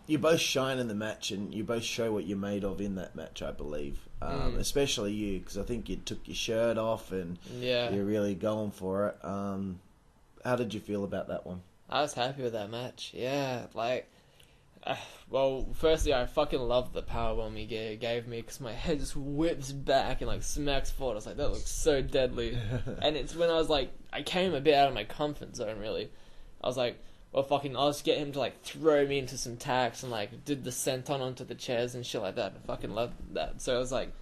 you both shine in the match, and you both show what you're made of in that match, I believe. Especially you, because I think you took your shirt off and you're really going for it. How did you feel about that one? I was happy with that match. Well, firstly, I fucking loved the powerbomb he gave me, because my head just whips back and like smacks forward. I was like, that looks so deadly. And it's when I was like, I came a bit out of my comfort zone, really. I was like, well, fucking, I'll just get him to like throw me into some tacks, and like did the senton onto the chairs and shit like that. I fucking loved that. So I was like,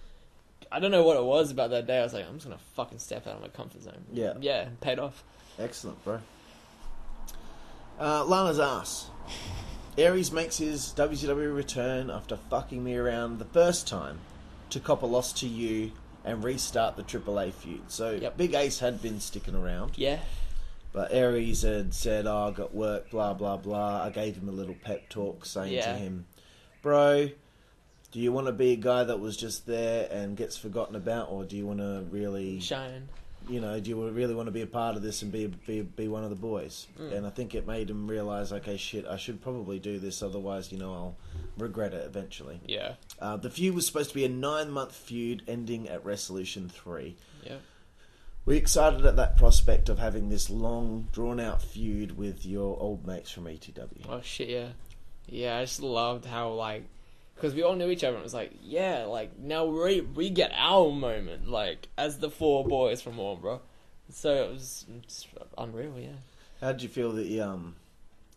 I don't know what it was about that day. I was like, I'm just gonna fucking step out of my comfort zone. Yeah, it paid off. Excellent, bro. Lana's ass. Aries makes his WZW return after fucking me around the first time to cop a loss to you and restart the AAA feud. So Big Ace had been sticking around. Yeah. But Aries had said, I got work, blah, blah, blah. I gave him a little pep talk saying to him, bro, Do you want to be a guy that was just there and gets forgotten about, or do you want to really shine? You know, do you really want to be a part of this and be one of the boys? And I think it made him realise, okay, shit, I should probably do this, otherwise, you know, I'll regret it eventually. Yeah. The feud was supposed to be a 9-month feud ending at Resolution 3. Yep. We're excited at that prospect of having this long, drawn-out feud with your old mates from ETW. Oh, shit, yeah. Yeah, I just loved how, like... Because we all knew each other, and it was like, yeah, like, now we get our moment, like, as the 4 boys from Warnbro. So it was just unreal, yeah. How did you feel that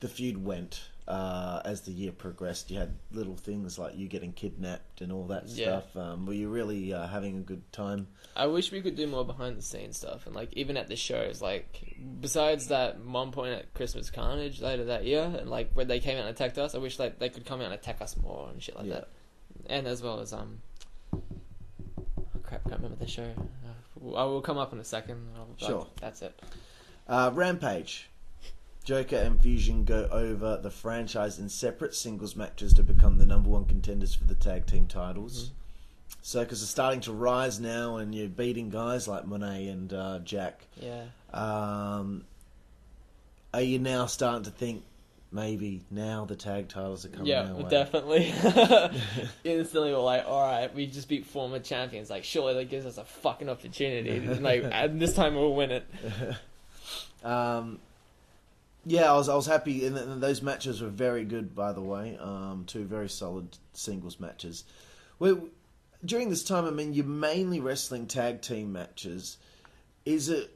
the feud went as the year progressed? You had little things like you getting kidnapped and all that stuff. Were you really having a good time? I wish we could do more behind-the-scenes stuff, and, like, even at the shows, like, besides that one point at Christmas Carnage later that year, and, like, when they came out and attacked us, I wish, like, they could come out and attack us more and shit like that. And as well as, oh, crap, I can't remember the show. I will come up in a second. Sure. That's it. Rampage. Joker and Fusion go over the franchise in separate singles matches to become the #1 contenders for the tag team titles. Mm-hmm. Circus are starting to rise now, and you're beating guys like Monet and Jack. Yeah. Are you now starting to think maybe now the tag titles are coming our way? Yeah, definitely. Instantly, we're like, all right, we just beat former champions. Like, surely that gives us a fucking opportunity. Like, and this time we'll win it. Yeah, I was happy, and those matches were very good, by the way. 2 very solid singles matches. During this time, I mean, you're mainly wrestling tag team matches. Is it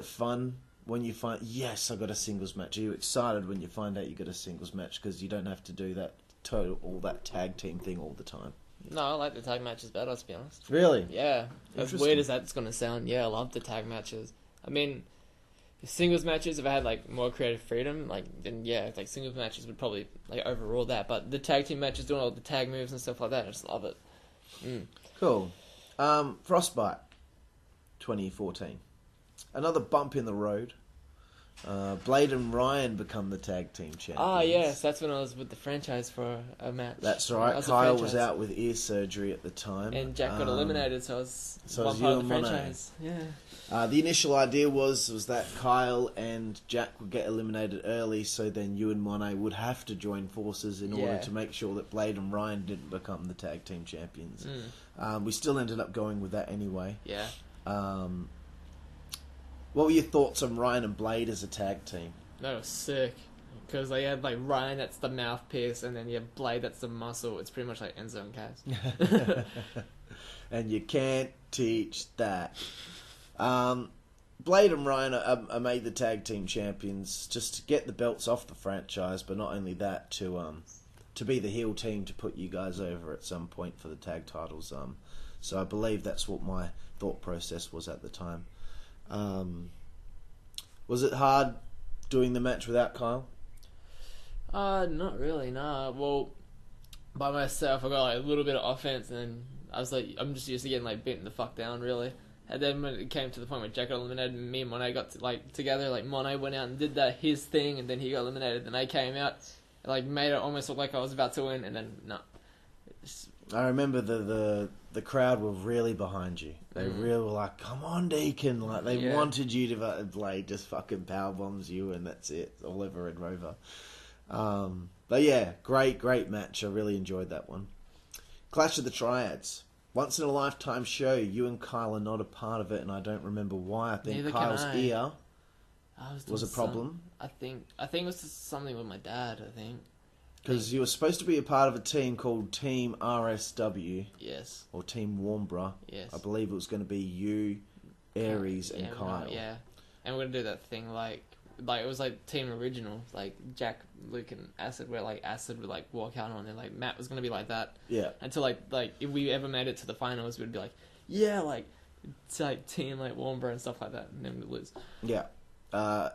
fun when you find, yes, I got a singles match? Are you excited when you find out you got a singles match because you don't have to do that tag team thing all the time? No, I like the tag matches better, to be honest. Really? Yeah. As weird as that's going to sound, yeah, I love the tag matches. I mean, singles matches, if I had, like, more creative freedom, like, then, yeah, like, singles matches would probably, like, overrule that. But the tag team matches, doing all the tag moves and stuff like that, I just love it. Cool. Frostbite 2014. Another bump in the road. Blade and Ryan become the tag team champions. Ah, yes, that's when I was with the franchise for a match. That's right. Kyle was out with ear surgery at the time. And Jack got eliminated, so I was one part of the franchise. Yeah. The initial idea was that Kyle and Jack would get eliminated early, so then you and Monet would have to join forces in order to make sure that Blade and Ryan didn't become the tag team champions. We still ended up going with that anyway. Yeah. What were your thoughts on Ryan and Blade as a tag team? That was sick. Because they had, like, Ryan, that's the mouthpiece, and then you have Blade, that's the muscle. It's pretty much like Enzo and Cass. And you can't teach that. Blade and Ryan are made the tag team champions just to get the belts off the franchise, but not only that, to be the heel team to put you guys over at some point for the tag titles. So I believe that's what my thought process was at the time. Was it hard doing the match without Kyle? Not really, nah. Well, by myself, I got, like, a little bit of offense, and then I was like, I'm just used to getting, like, beaten the fuck down, really. And then when it came to the point where Jack got eliminated, and me and Monet got together, like, Monet went out and did his thing, and then he got eliminated, then I came out, and, like, made it almost look like I was about to win, and then, no. I remember the crowd were really behind you. They really were like, come on, Deakin. Like, they wanted you to, Blade just fucking powerbombs you, and that's it. All over Red Rover. But yeah, great match. I really enjoyed that one. Clash of the Triads. Once in a lifetime show. You and Kyle are not a part of it, and I don't remember why. I think Kyle's ear was a problem. I think it was just something with my dad, I think. Because you were supposed to be a part of a team called Team RSW. Yes. Or Team Warnbro. Yes. I believe it was going to be you, Aries, and Kyle. Right, yeah. And we're going to do that thing like it was like Team Original. Like Jack, Luke, and Acid, where like Acid would like walk out on, and like Matt was going to be like that. Yeah. Until like if we ever made it to the finals, we'd be like, yeah, like it's like Team like Warnbro and stuff like that, and then we'd lose. Yeah.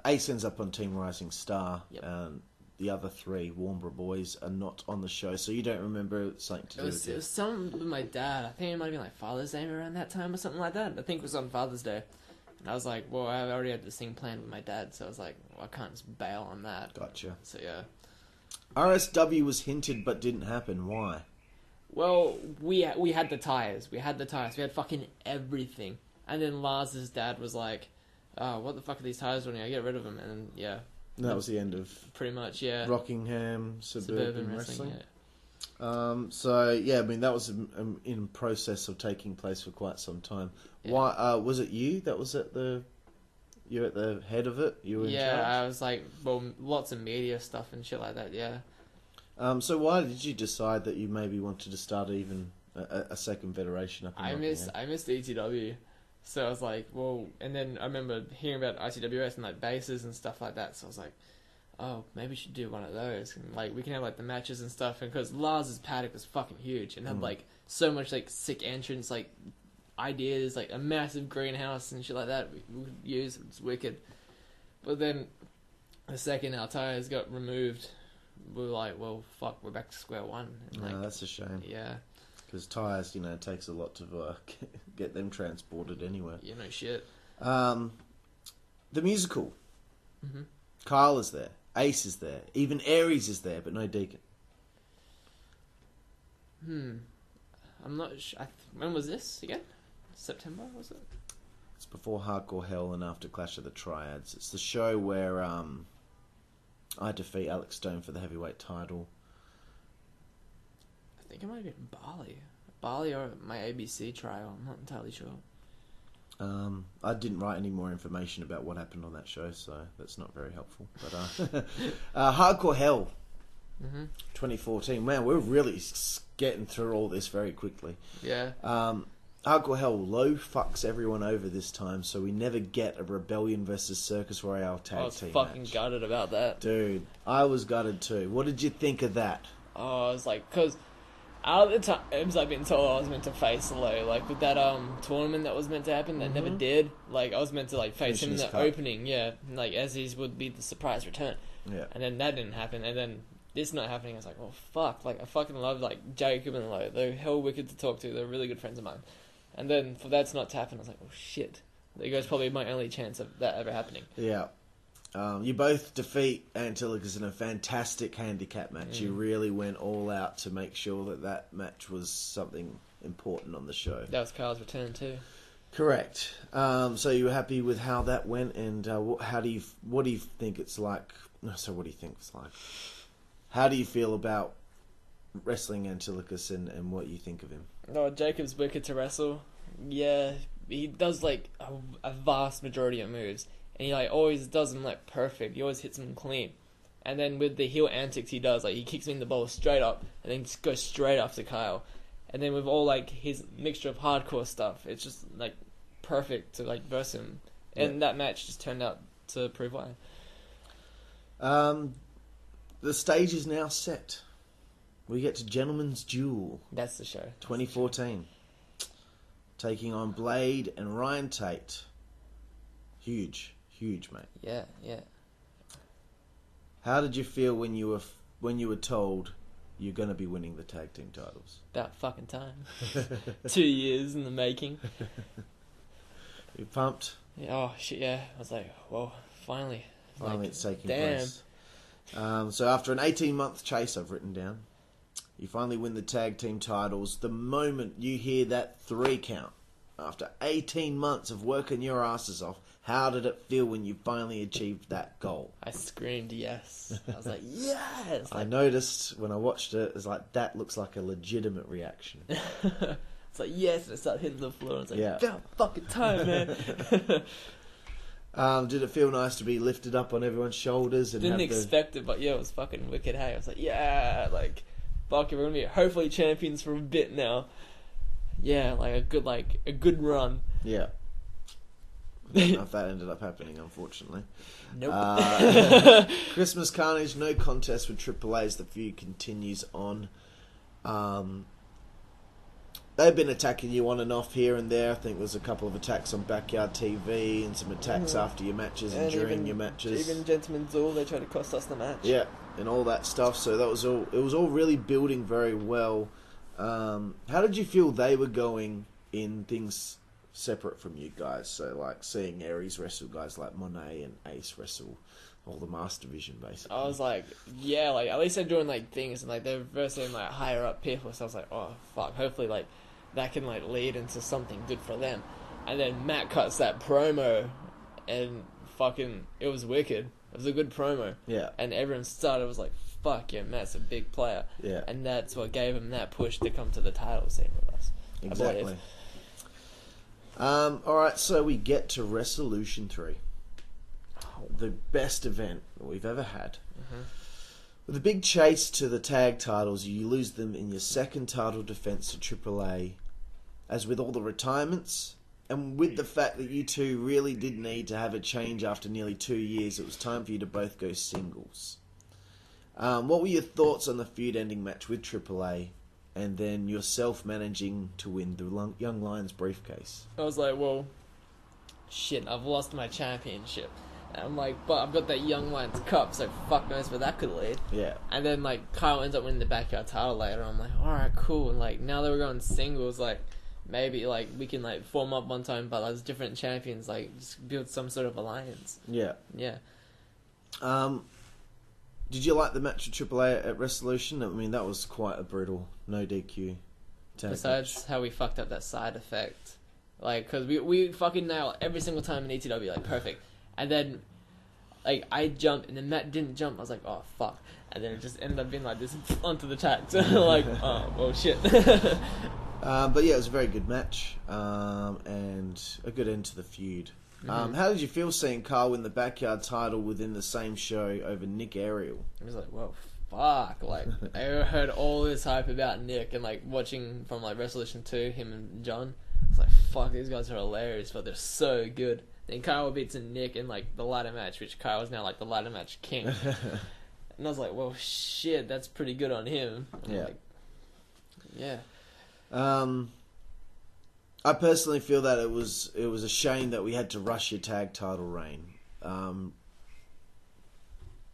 Ace ends up on Team Rising Star. Yep. The other 3 Warnbro boys are not on the show, so you don't remember something to do with it. It was something with my dad. I think it might have been like Father's Day around that time or something like that. I think it was on Father's Day. And I was like, well, I already had this thing planned with my dad, so I was like, well, I can't just bail on that. Gotcha. So, yeah. RSW was hinted but didn't happen. Why? Well, we had the tires. We had fucking everything. And then Lars's dad was like, "Oh, what the fuck are these tires doing? I get rid of them." And yeah, And that was the end of pretty much. Yeah, Rockingham Suburban Wrestling. Yeah. So yeah, I mean that was in process of taking place for quite some time. Yeah. Why was it you that was at the? You're at the head of it. You were in charge? I was like, well, lots of media stuff and shit like that. Yeah. So why did you decide that you maybe wanted to start even a second federation up in Rockingham? I missed ETW, so I was like, well, and then I remember hearing about ICWS and like bases and stuff like that. So I was like, oh, maybe we should do one of those, and like we can have like the matches and stuff. And because Lars's paddock was fucking huge and had like so much like sick entrance like ideas, like a massive greenhouse and shit like that we could use. It's wicked. But then the second our tires got removed, we were like, well, fuck, we're back to square one. And No, that's a shame. Yeah. Because tyres, it takes a lot to get them transported anywhere. Yeah, no shit. The musical. Mm-hmm. Kyle is there. Ace is there. Even Aries is there, but no Deakin. I'm not sure. When was this again? September, was it? It's before Hardcore Hell and after Clash of the Triads. It's the show where I defeat Alex Stone for the heavyweight title. I think it might have been Bali or my ABC trial. I'm not entirely sure. I didn't write any more information about what happened on that show, so that's not very helpful. But Hardcore Hell, 2014. Man, we're really getting through all this very quickly. Yeah. Hardcore Hell low fucks everyone over this time, so we never get a Rebellion versus Circus Royale tag team I was fucking match. gutted about that. Dude, I was gutted too. What did you think of that? Oh, I was like, because out of the times I've been told I was meant to face Low, like with that tournament that was meant to happen that never did. Like I was meant to like face him in the opening, like as his would be the surprise return. Yeah. And then that didn't happen, and then this not happening. I was like, well, fuck. Like I fucking love like Jacob and Low. They're hell wicked to talk to. They're really good friends of mine. And then for that to not to happen, I was like, oh shit. There goes probably my only chance of that ever happening. Yeah. You both defeat Antilochus in a fantastic handicap match. You really went all out to make sure that match was something important on the show. That was Carl's return too. Correct. So you were happy with how that went, and what do you think it's like? So what do you think it's like? How do you feel about wrestling Antilochus and what you think of him? No, Jacob's wicked to wrestle. Yeah, he does like a vast majority of moves, and he like always does them like perfect. He always hits them clean. And then with the heel antics he does, like he kicks me in the ball straight up, and then just goes straight after Kyle. And then with all like his mixture of hardcore stuff, it's just like perfect to like verse him. And that match just turned out to prove why. The stage is now set. We get to Gentleman's Duel. That's the show. 2014. Taking on Blade and Ryan Tate. Huge, mate. Yeah. How did you feel when you were told you're going to be winning the tag team titles? About fucking time. 2 years in the making. You pumped? Yeah, oh shit, yeah. I was like, well, finally. Finally, it's taking damn. place. So after an 18-month chase, I've written down, you finally win the tag team titles. The moment you hear that 3 count, after 18 months of working your asses off, how did it feel when you finally achieved that goal? I screamed yes. I was like, yes! I noticed when I watched it, it's like, that looks like a legitimate reaction. It's like, yes! And I started hitting the floor, and it's like, Yeah. about fucking time, man! Did it feel nice to be lifted up on everyone's shoulders? And Didn't expect it, but yeah, it was fucking wicked, hey? I was like, yeah! Like, fuck, we're gonna be hopefully champions for a bit now. Yeah, like a good run. Yeah. I don't know if that ended up happening, unfortunately. Nope. Christmas Carnage, no contest with Triple A as the feud continues on. They've been attacking you on and off here and there. I think there's a couple of attacks on Backyard TV and some attacks after your matches and during your matches. Even Gentleman's Duel, they tried to cost us the match. Yeah, and all that stuff. So that was all. It was all really building very well. How did you feel they were going in things separate from you guys? So like seeing Aries wrestle guys like Monet and Ace wrestle all the master division, basically. I was like, yeah, like at least they're doing like things and like they're versing like higher up people. So I was like, oh fuck, hopefully like that can like lead into something good for them. And then Matt cuts that promo, and fucking it was wicked. It was a good promo. Yeah. And everyone started was like, fuck yeah, Matt's a big player. Yeah. And that's what gave him that push to come to the title scene with us. Exactly. Alright, so we get to Resolution 3. The best event that we've ever had. Mm-hmm. With a big chase to the tag titles, you lose them in your second title defense to AAA. As with all the retirements, and with the fact that you two really did need to have a change after nearly 2 years, it was time for you to both go singles. What were your thoughts on the feud-ending match with AAA, and then yourself managing to win the Young Lions briefcase? I was like, well, shit, I've lost my championship. And I'm like, but I've got that Young Lions Cup, so fuck knows where that could lead. Yeah. And then, like, Kyle ends up winning the backyard title later. I'm like, alright, cool. And, like, now that we're going singles, like, maybe, like, we can, like, form up one time, but as different champions, like, just build some sort of alliance. Yeah. Yeah. Did you like the match with AAA at Resolution? I mean, that was quite a brutal, no DQ tag Besides match. how we fucked up that side effect. Like, because we fucking nail every single time in ETW, like, perfect. And then, like, I jumped, and then Matt didn't jump. I was like, oh, fuck. And then it just ended up being like this onto the tags. Like, oh, well, shit. But yeah, it was a very good match, and a good end to the feud. Mm-hmm. How did you feel seeing Carl win the backyard title within the same show over Nick Ariel? I was like, whoa, fuck. Like, I heard all this hype about Nick, and, like, watching from, like, Resolution 2, him and John, I was like, fuck, these guys are hilarious, but they're so good. Then Kyle beats Nick in, like, the ladder match, which Kyle is now, like, the ladder match king. And I was like, well, shit, that's pretty good on him. Yeah. Like, yeah. I personally feel that it was a shame that we had to rush your tag title reign.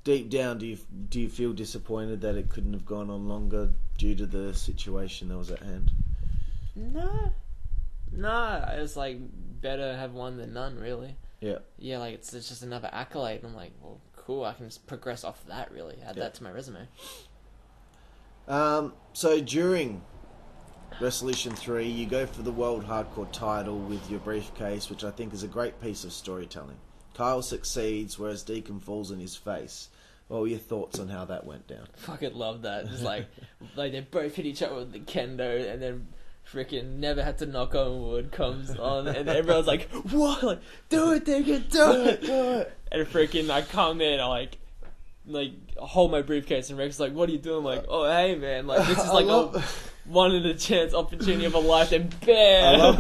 Deep down, do you feel disappointed that it couldn't have gone on longer due to the situation that was at hand? No, it's like better have one than none, really. Yeah. Yeah, like it's just another accolade. And I'm like, well, cool. I can just progress off that. Really, add that to my resume. So during Resolution 3, you go for the World Hardcore title with your briefcase, which I think is a great piece of storytelling. Kyle succeeds, whereas Deacon falls in his face. What were your thoughts on how that went down? Fucking love that. Just like they both hit each other with the kendo, and then freaking never had to knock on wood comes on, and everyone's like, what? Like, do it, Deacon, do it. And freaking I come in, I like hold my briefcase, and Rex is like, what are you doing? I'm like, oh, hey, man, like, this is like one in a chance opportunity of a life, and bam!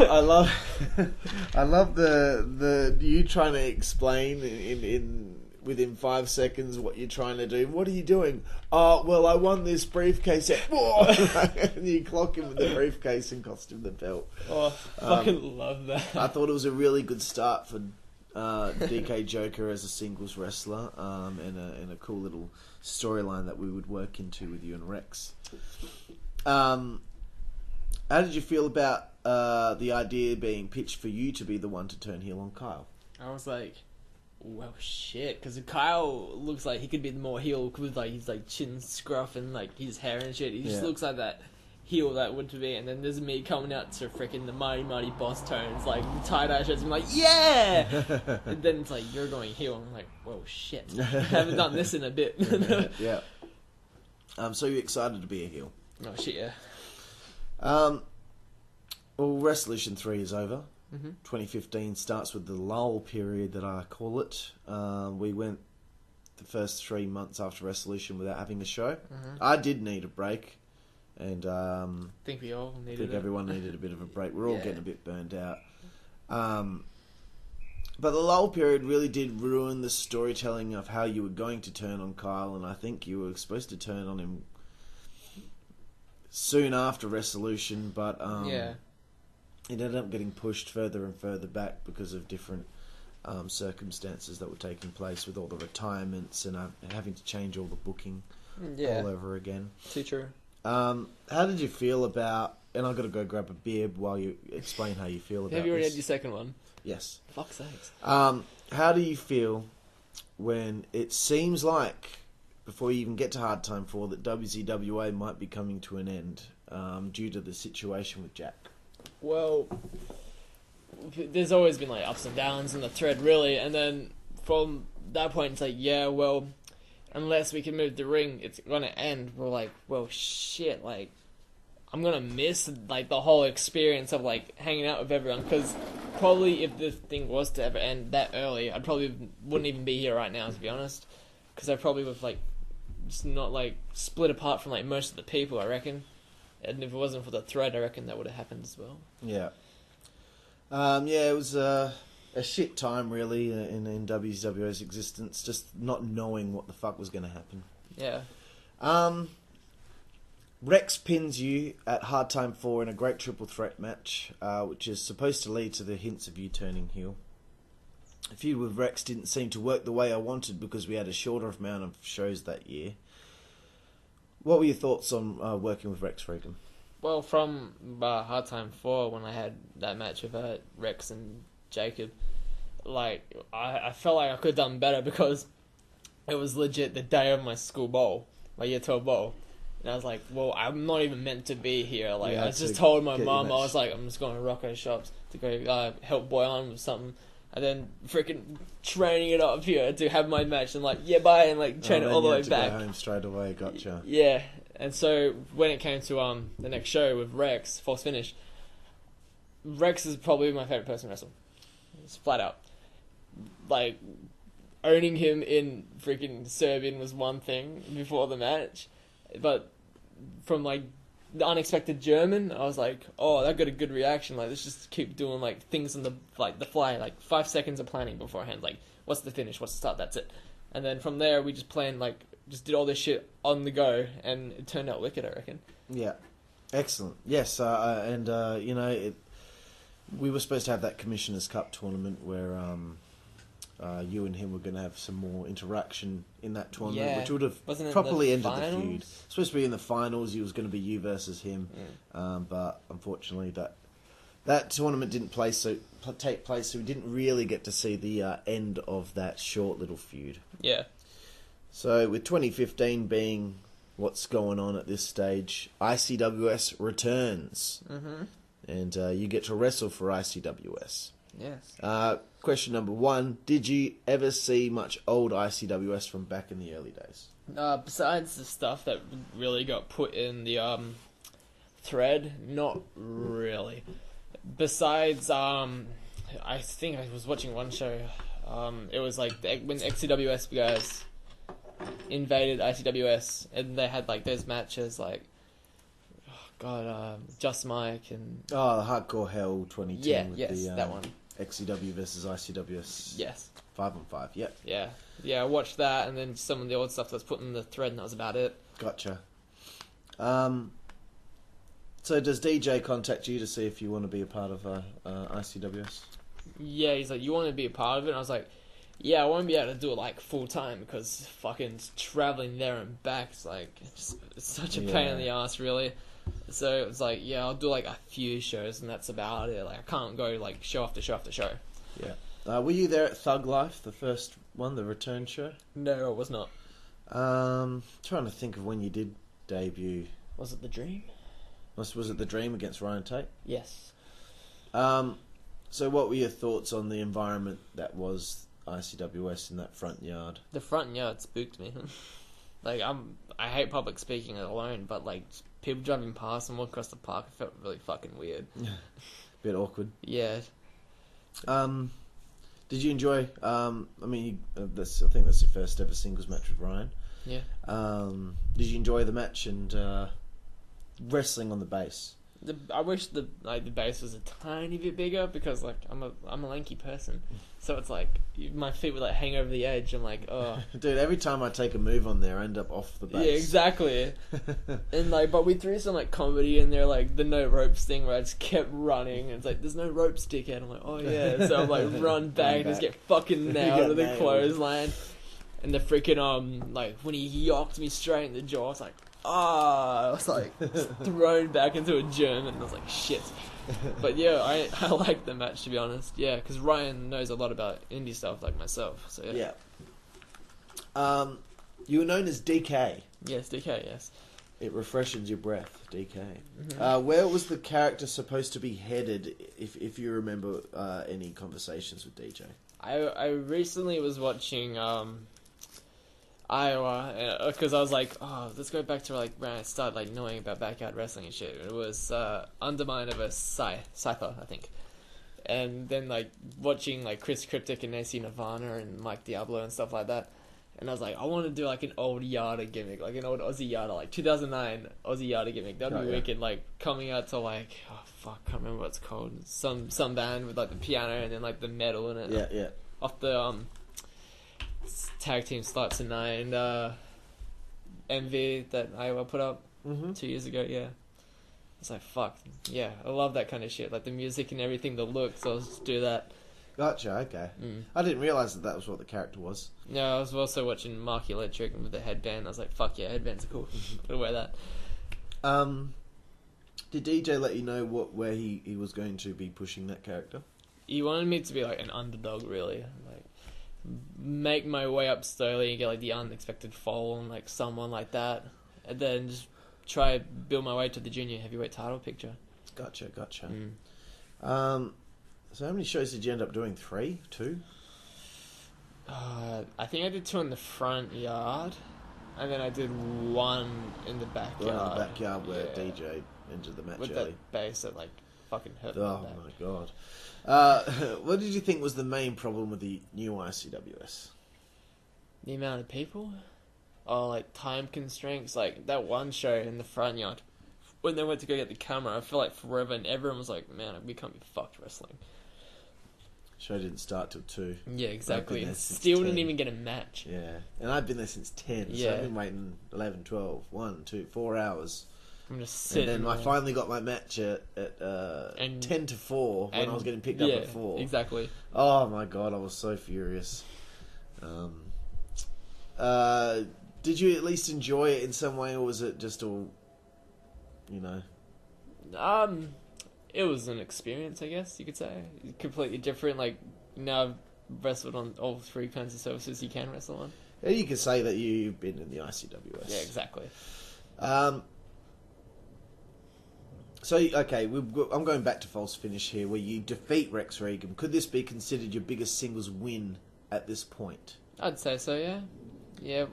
I love the you trying to explain in within 5 seconds what you're trying to do. What are you doing? Oh, well, I won this briefcase. And you clock him with the briefcase and cost him the belt. Oh, fucking love that. I thought it was a really good start for DK Joker as a singles wrestler, and a cool little storyline that we would work into with you and Rex. How did you feel about the idea being pitched for you to be the one to turn heel on Kyle? I was like, well, shit, because Kyle looks like he could be more heel with like his like chin scruff and like his hair and shit. He just looks like that heel that would be. And then there's me coming out to freaking the Mighty Boss tones, like the tie-dye shirts. I'm like, yeah. And then it's like, you're going heel. I'm like, whoa, shit, I haven't done this in a bit. Yeah. So you're excited to be a heel? Oh shit, yeah. Well, Resolution 3 is over. Mm-hmm. 2015 starts with the lull period that I call it. We went the first 3 months after Resolution without having a show. Mm-hmm. I did need a break, and Think we all needed. I think everyone needed a bit of a break. We're all getting a bit burned out. But the lull period really did ruin the storytelling of how you were going to turn on Kyle, and I think you were supposed to turn on him soon after Resolution, but it ended up getting pushed further and further back because of different circumstances that were taking place with all the retirements and having to change all the booking all over again. Too true. How did you feel about... And I've got to go grab a beer while you explain how you feel about this. Have you already had your second one? Yes. Fuck's sakes. How do you feel when it seems like, before you even get to Hard Time 4, that WZWA might be coming to an end due to the situation with Jack. Well, there's always been like ups and downs in the thread, really, and then from that point it's like, yeah, well, unless we can move the ring, it's gonna end. We're like, well, shit, like, I'm gonna miss like the whole experience of like hanging out with everyone, because probably if this thing was to ever end that early, I probably wouldn't even be here right now, to be honest, because I probably would have like just not like split apart from like most of the people, I reckon. And if it wasn't for the thread, I reckon that would have happened as well. Yeah. It was a shit time, really, in WZWA's existence, just not knowing what the fuck was going to happen. Yeah. Rex pins you at Hard Time 4 in a great triple threat match, which is supposed to lead to the hints of you turning heel. The feud with Rex didn't seem to work the way I wanted because we had a shorter amount of shows that year. What were your thoughts on working with Rex Regan? Well, from Hard Time 4, when I had that match with Rex and Jacob, like, I felt like I could have done better because it was legit the day of my school bowl, my year 12 bowl. And I was like, well, I'm not even meant to be here. Like, I just told my mum, I was like, I'm just going to Rocco Shops to go help Boy on with something. And then freaking training it up here to have my match and like, yeah, bye, and like train it all the way back. Go home straight away, gotcha. Yeah, and so when it came to the next show with Rex, False Finish, Rex is probably my favourite person to wrestle. It's flat out. Like, owning him in freaking Serbian was one thing before the match, but from like the unexpected German, I was like, oh, that got a good reaction. Like, let's just keep doing like things on the fly, like 5 seconds of planning beforehand. Like, what's the finish? What's the start? That's it. And then from there, we just planned just did all this shit on the go, and it turned out wicked, I reckon. Yeah, excellent. Yes, we were supposed to have that Commissioner's Cup tournament where you and him were going to have some more interaction in that tournament, which would have properly ended the feud. Supposed to be in the finals. It was going to be you versus him, but unfortunately that tournament didn't take place, so we didn't really get to see the end of that short little feud. Yeah. So with 2015 being what's going on at this stage, ICWS returns, and you get to wrestle for ICWS. Yes. Question number 1, did you ever see much old ICWS from back in the early days? Besides the stuff that really got put in the thread, not really. Besides, I think I was watching one show. It was like when XCWS guys invaded ICWS, and they had like those matches like, Just Mike and the Hardcore Hell 2010 with that one. XCW versus ICWS. Yes. 5-on-5, yep. Yeah, I watched that, and then some of the old stuff that was put in the thread, and that was about it. Gotcha. So does DJ contact you to see if you want to be a part of ICWS? Yeah, he's like, you want to be a part of it? And I was like, yeah, I won't be able to do it like full time because fucking traveling there and back is like it's such a pain in the ass, really. So it was like, yeah, I'll do like a few shows and that's about it. Like, I can't go like show after show after show. Yeah. Were you there at Thug Life, the first one, the return show? No, I was not. Trying to think of when you did debut. Was it The Dream? Was it The Dream against Ryan Tate? Yes. So what were your thoughts on the environment that was ICWS in that front yard? The front yard spooked me. Like, I hate public speaking alone, but like people driving past and walking across the park, it felt really fucking weird. Bit awkward. Yeah. Did you enjoy? I think that's your first ever singles match with Ryan. Yeah. Did you enjoy the match and wrestling on the base? I wish the base was a tiny bit bigger because like I'm a lanky person, so it's like my feet would like hang over the edge. I'm like, oh, dude. Every time I take a move on there, I end up off the base. Yeah, exactly. And like, but we threw some like comedy in there, like the no ropes thing, where I just kept running. And it's like, there's no ropes, dickhead. I'm like, oh yeah. So I'm like, run back and just get fucking nailed with a clothesline. And the freaking like when he yocked me straight in the jaw, I was like, I was like thrown back into a German. I was like, shit. But yeah, I liked the match, to be honest. Yeah, because Ryan knows a lot about indie stuff like myself. So yeah. You were known as DK. Yes, DK, yes. It refreshes your breath, DK. Mm-hmm. Where was the character supposed to be headed, if you remember any conversations with DJ? I recently was watching Iowa, because I was like, oh, let's go back to like when I started like knowing about backyard wrestling and shit. It was Underminer vs. Scyther, I think. And then like watching like Chris Cryptic and AC Nirvana and Mike Diablo and stuff like that. And I was like, I want to do like an old Yada gimmick, like an old Aussie Yada, like 2009 Aussie Yada gimmick. That'd be wicked. Like coming out to like, oh fuck, I can't remember what it's called. Some band with like the piano and then like the metal in it. Yeah, yeah. Off the tag team slots and MV that Iowa put up 2 years ago. Yeah, it's like fuck. Yeah, I love that kind of shit. Like the music and everything, the look. So I'll just do that. Gotcha, okay. I didn't realise that was what the character was. No, I was also watching Mark Electric with the headband. I was like, fuck yeah, headbands are cool. Gotta wear that. Did DJ let you know where he was going to be pushing that character? He wanted me to be like an underdog, really. Like, make my way up slowly and get like the unexpected fall and like someone like that. And then just try build my way to the junior heavyweight title picture. Gotcha. So how many shows did you end up doing? 3? 2? I think I did 2 in the front yard, and then I did 1 in the backyard. One in the backyard where DJ entered the match with early. that bass that like fucking hurt. Oh my god! What did you think was the main problem with the new ICWS? The amount of people, like time constraints. Like that one show in the front yard, when they went to go get the camera, I feel like forever, and everyone was like, "Man, we can't be fucked wrestling." Show didn't start till 2. Yeah, exactly. And still 10. didn't even get a match. Yeah, and I've been there since 10. Yeah. So I've been waiting 11, 12, 1, 2, 4 hours. I'm just sitting. And then I finally got my match at 10 to 4 when I was getting picked up at 4. Exactly. Oh my god, I was so furious. Did you at least enjoy it in some way, or was it just all, you know? It was an experience, I guess you could say. Completely different. Like now I've wrestled on all 3 kinds of surfaces you can wrestle on. Yeah, you could say that you've been in the ICWS. Yeah, exactly. So, okay, I'm going back to false finish here, where you defeat Rex Regan. Could this be considered your biggest singles win at this point? I'd say so, yeah. Yeah,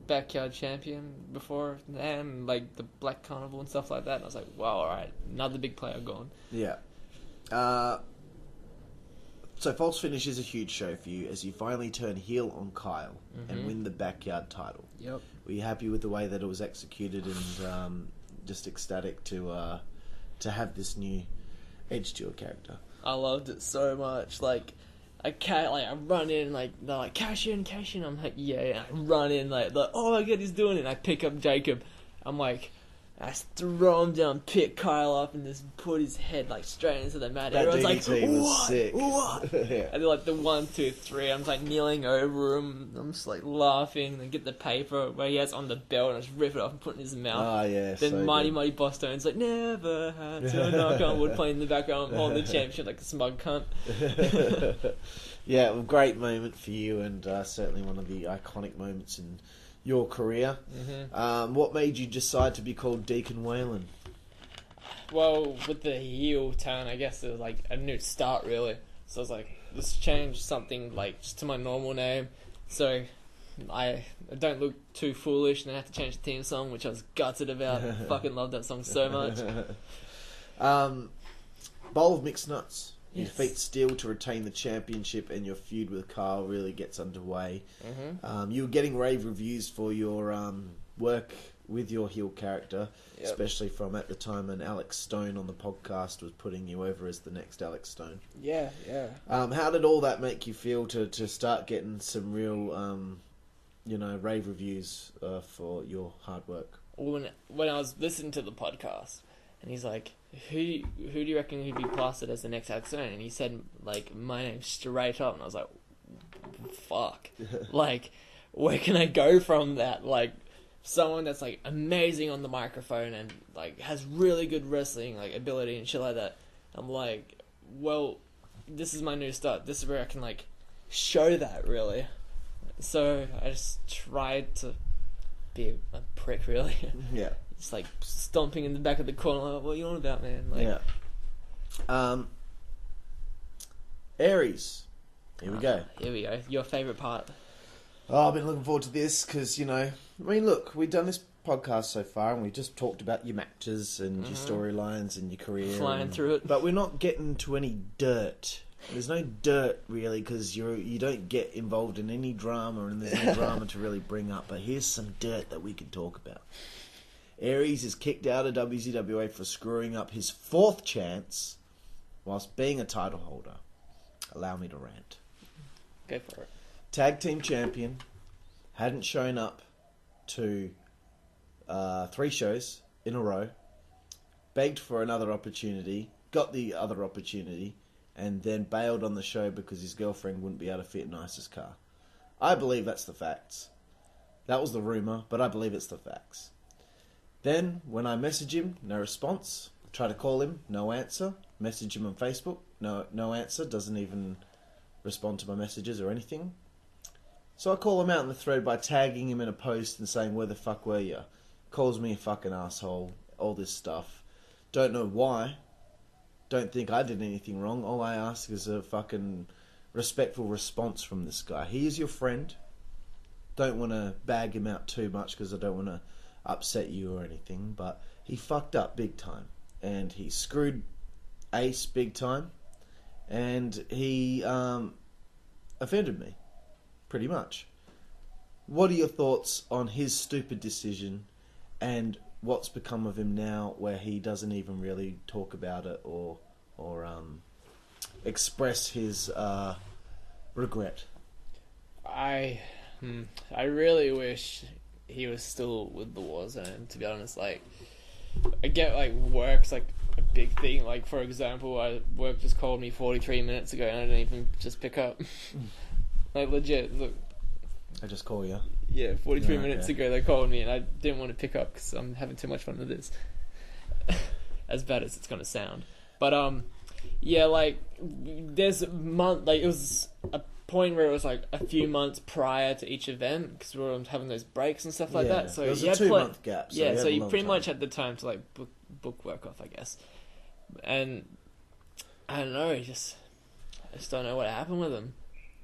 Backyard Champion before, and like the Black Carnival and stuff like that. And I was like, wow, alright, another big player gone. Yeah. So false finish is a huge show for you as you finally turn heel on Kyle and win the Backyard title. Yep. Were you happy with the way that it was executed and just ecstatic to have this new edge to your character? I loved it so much. Like I run in, like they're like cash in. I'm like, yeah. And I run in, like oh my god, he's doing it. And I pick up Jacob. I'm like, I throw him down, pick Kyle up, and just put his head like straight into the mat. That Everyone's DDT like, was what? sick. What? Yeah. And then like the 1, 2, 3, I'm just like kneeling over him. I'm just like laughing, and then get the paper where he has on the belt, and I just rip it off and put it in his mouth. Oh yeah. Then so Mighty good. Mighty Boss Stone's like, never had to knock on wood, playing in the background, holding the championship like a smug cunt. Yeah, well, great moment for you, and certainly one of the iconic moments in your career. What made you decide to be called Deakin Whalen? Well, with the heel turn, I guess it was like a new start, really. So I was like, let's change something like just to my normal name, so I don't look too foolish, and I have to change the theme song, which I was gutted about. I fucking love that song so much. Bowl of Mixed Nuts. You Yes. defeat Steel to retain the championship, and your feud with Carl really gets underway. You were getting rave reviews for your work with your heel character, especially from at the time an Alex Stone on the podcast was putting you over as the next Alex Stone. Yeah. How did all that make you feel to start getting some real, rave reviews for your hard work? When I was listening to the podcast, and he's like, who do you reckon would be blasted as the next Alex Stone? And he said, like, my name straight up, and I was like, fuck. Like, where can I go from that? Like, someone that's like amazing on the microphone and like has really good wrestling like ability and shit like that. I'm like, well, this is my new start. This is where I can like show that really. So I just tried to be a prick, really. Yeah. Just like stomping in the back of the corner. Like, what are you on about, man? Like, yeah. Aries. Here we go. Here we go. Your favourite part. Oh, I've been looking forward to this because, look, we've done this podcast so far and we just talked about your matches and your storylines and your career. Flying through it. But we're not getting to any dirt. There's no dirt, really, because you don't get involved in any drama and there's no drama to really bring up. But here's some dirt that we can talk about. Aries is kicked out of WZWA for screwing up his 4th chance whilst being a title holder. Allow me to rant. Go for it. Tag Team Champion, hadn't shown up to 3 shows in a row, begged for another opportunity, got the other opportunity, and then bailed on the show because his girlfriend wouldn't be able to fit in Ice's car. I believe that's the facts. That was the rumour, but I believe it's the facts. Then, when I message him, no response. Try to call him, no answer. Message him on Facebook, no answer. Doesn't even respond to my messages or anything. So I call him out in the thread by tagging him in a post and saying, where the fuck were you? Calls me a fucking asshole, all this stuff. Don't know why. Don't think I did anything wrong. All I ask is a fucking respectful response from this guy. He is your friend. Don't want to bag him out too much because I don't want to upset you or anything, but he fucked up big time. And he screwed Ace big time. And he offended me. Pretty much. What are your thoughts on his stupid decision and what's become of him now where he doesn't even really talk about it or express his regret? I really wish he was still with the Warzone, to be honest. Like, I get, like, work's, like, a big thing. Like, for example, work just called me 43 minutes ago and I didn't even just pick up. Like, legit, look. I just call you. Yeah, 43 minutes ago they called me and I didn't want to pick up because I'm having too much fun with this. As bad as it's going to sound. But, yeah, like, there's a month, like, it was a point where it was, like, a few months prior to each event because we were having those breaks and stuff like that. So it was a 2-month gap. So so you pretty much had the time to, like, book work off, I guess. And, I don't know, I just don't know what happened with him.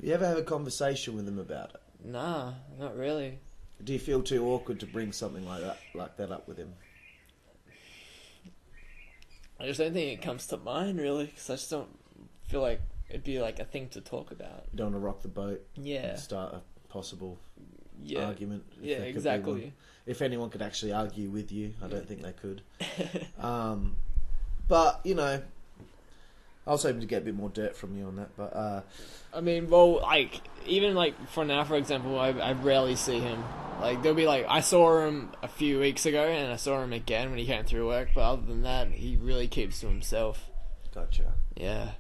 You ever have a conversation with him about it? Nah, not really. Do you feel too awkward to bring something like that up with him? I just don't think it comes to mind, really, because I just don't feel like it'd be like a thing to talk about. You don't want to rock the boat. Yeah. And start a possible argument. Yeah, exactly. If anyone could actually argue with you, I don't think they could. But I was hoping to get a bit more dirt from you on that, but I mean, well, like, even, like, for now, for example, I rarely see him. Like, there'll be, like, I saw him a few weeks ago, and I saw him again when he came through work, but other than that, he really keeps to himself. Gotcha. Yeah.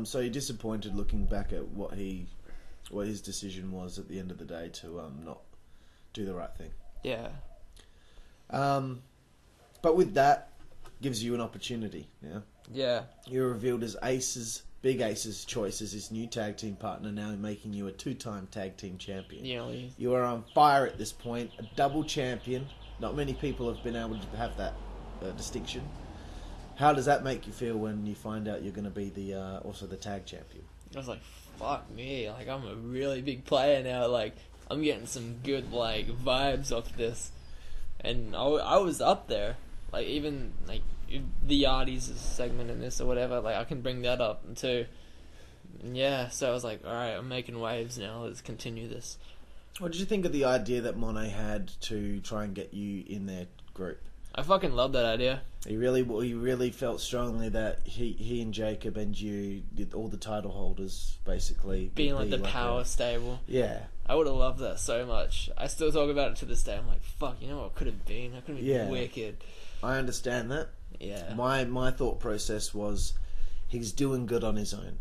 So you're disappointed looking back at what his decision was at the end of the day to not do the right thing. Yeah. But with that, gives you an opportunity, yeah? Yeah. You're revealed as Big Ace's choice as his new tag team partner, now making you a 2-time tag team champion. Yeah. You are on fire at this point, a double champion. Not many people have been able to have that distinction. How does that make you feel when you find out you're going to be also the tag champion? I was like, fuck me. Like, I'm a really big player now. Like, I'm getting some good, like, vibes off this. And I was up there. Like, even, like, the Yardies segment in this or whatever, like, I can bring that up too. And yeah, so I was like, alright, I'm making waves now, let's continue this. What did you think of the idea that Monet had to try and get you in their group? I fucking love that idea. He really felt strongly that he and Jacob and you, all the title holders, basically being like the power stable. Yeah. I would have loved that so much. I still talk about it to this day. I'm like, fuck, you know what could have been? That could have been wicked. I understand that. Yeah. My thought process was he's doing good on his own.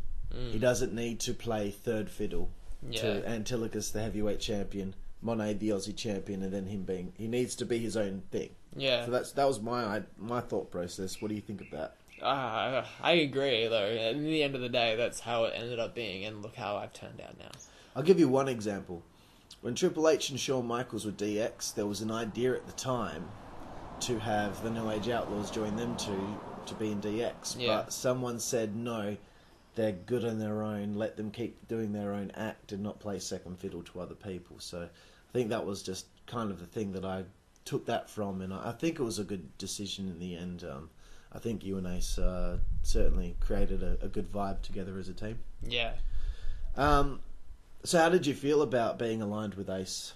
He doesn't need to play third fiddle to Antilochus, the heavyweight champion, Monet, the Aussie champion, and then he needs to be his own thing. Yeah. So that was my thought process. What do you think of that? I agree, though. In the end of the day, that's how it ended up being, and look how I've turned out now. I'll give you one example. When Triple H and Shawn Michaels were DX, there was an idea at the time to have the New Age Outlaws join them to be in DX. Yeah. But someone said, no, they're good on their own, let them keep doing their own act and not play second fiddle to other people. So I think that was just kind of the thing that I took that from, and I think it was a good decision in the end. I think you and Ace certainly created a good vibe together as a team. Yeah. So how did you feel about being aligned with Ace?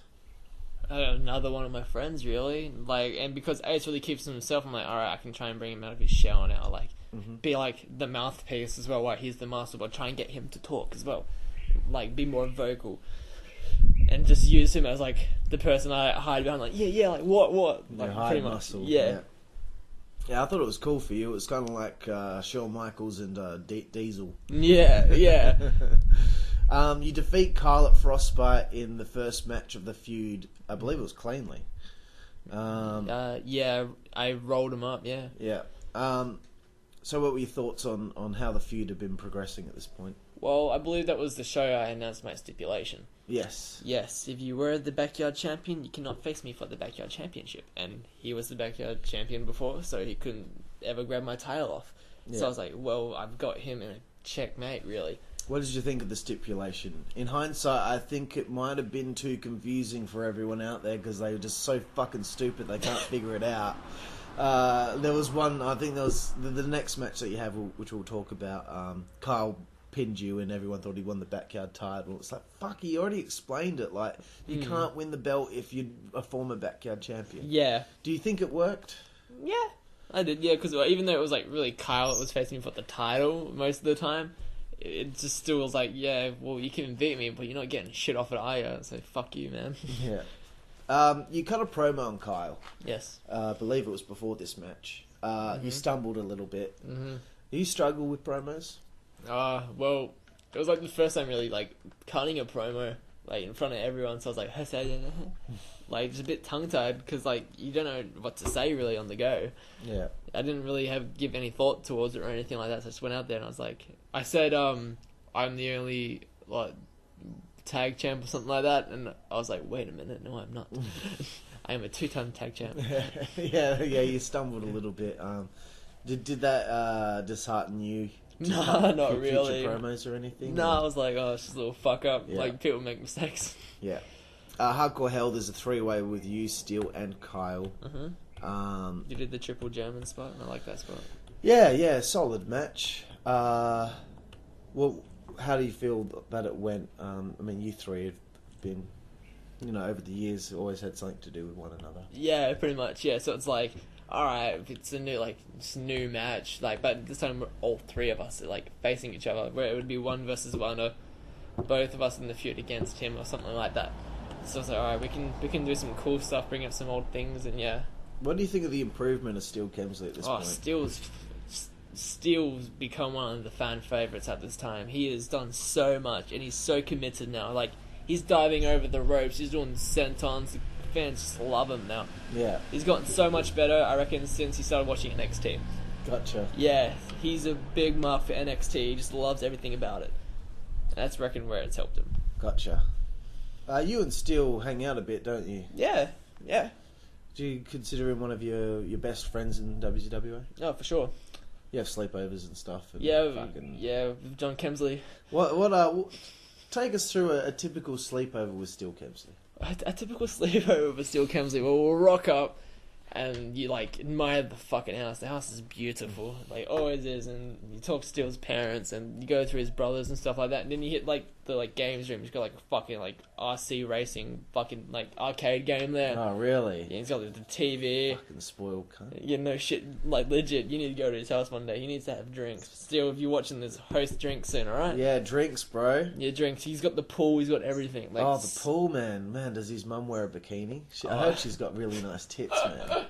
Another one of my friends, really. And because Ace really keeps to himself, I'm like, alright, I can try and bring him out of his shell now. Be like the mouthpiece as well, while he's the master, but try and get him to talk as well. Be more vocal. And just use him as, the person I hide behind, what? Hide muscle. Yeah. Yeah, I thought it was cool for you. It was kind of like Shawn Michaels and Diesel. Yeah. You defeat Kyle at Frostbite in the first match of the feud. I believe it was cleanly. Yeah, I rolled him up, yeah. Yeah. So what were your thoughts on how the feud had been progressing at this point? Well, I believe that was the show I announced my stipulation. Yes. Yes, if you were the Backyard Champion, you cannot face me for the Backyard Championship. And he was the Backyard Champion before, so he couldn't ever grab my title off. Yeah. So I was like, well, I've got him in a checkmate, really. What did you think of the stipulation? In hindsight, I think it might have been too confusing for everyone out there because they were just so fucking stupid they can't figure it out. There was one, I think there was the next match that you have, which we'll talk about. Kyle pinned you and everyone thought he won the Backyard title. It's like, fuck, he already explained it. You can't win the belt if you're a former Backyard champion. Yeah. Do you think it worked? Yeah, I did, yeah, because even though it was really Kyle that was facing for the title most of the time, it just still was yeah, well, you can beat me, but you're not getting shit off it either, so fuck you, man. Yeah. You cut a promo on Kyle. Yes. I believe it was before this match. You stumbled a little bit. Mm-hmm. Do you struggle with promos? Well, it was the first time really cutting a promo in front of everyone, so I was just a bit tongue-tied because you don't know what to say really on the go. Yeah. I didn't really give any thought towards it or anything like that, so I just went out there and I was I said I'm the only tag champ or something like that, and I was wait a minute, no, I'm not. I am a 2-time tag champ. yeah, you stumbled a little bit. Did that dishearten you? No, not really. Future promos or anything? No, I was oh, it's just a little fuck up. Yeah. People make mistakes. Yeah. Hardcore Hell, there's a 3-way with you, Steel, and Kyle. Mm-hmm. You did the triple German spot, and I like that spot. Yeah, solid match. Well, how do you feel that it went? You three have been, over the years, always had something to do with one another. Yeah, pretty much, yeah. So it's alright, it's a new match, but this time all three of us are facing each other, where it would be 1 versus 1, or both of us in the feud against him, or something like that. So it's alright, we can do some cool stuff, bring up some old things, and yeah. What do you think of the improvement of Steel Kemsley at this point? Steele's become one of the fan favourites at this time. He has done so much, and he's so committed now. He's diving over the ropes, he's doing sentons. The fans just love him now. Yeah. He's gotten so much better, I reckon, since he started watching NXT. Gotcha. Yeah, he's a big muff for NXT. He just loves everything about it. And that's, reckon, where it's helped him. Gotcha. You and Steel hang out a bit, don't you? Yeah. Do you consider him one of your best friends in WZWA? Oh, for sure. You have sleepovers and stuff. And with John Kemsley. What? Take us through a typical sleepover with Steel Kemsley. A typical sleepover with Steel Kemsley. Well, we'll rock up, and you admire the fucking house. The house is beautiful, always is. And you talk to Steel's parents, and you go through his brothers and stuff like that. And then you hit the games room. He's got a fucking RC racing fucking arcade game there. Oh really? Yeah, he's got the TV. Fucking spoiled cunt. Yeah, no shit. Legit, you need to go to his house one day. He needs to have drinks. Steel, if you're watching this, host drinks soon, alright? Yeah, drinks, bro. Yeah, drinks. He's got the pool. He's got everything. The pool, man. Man, does his mum wear a bikini? I heard she's got really nice tits, man.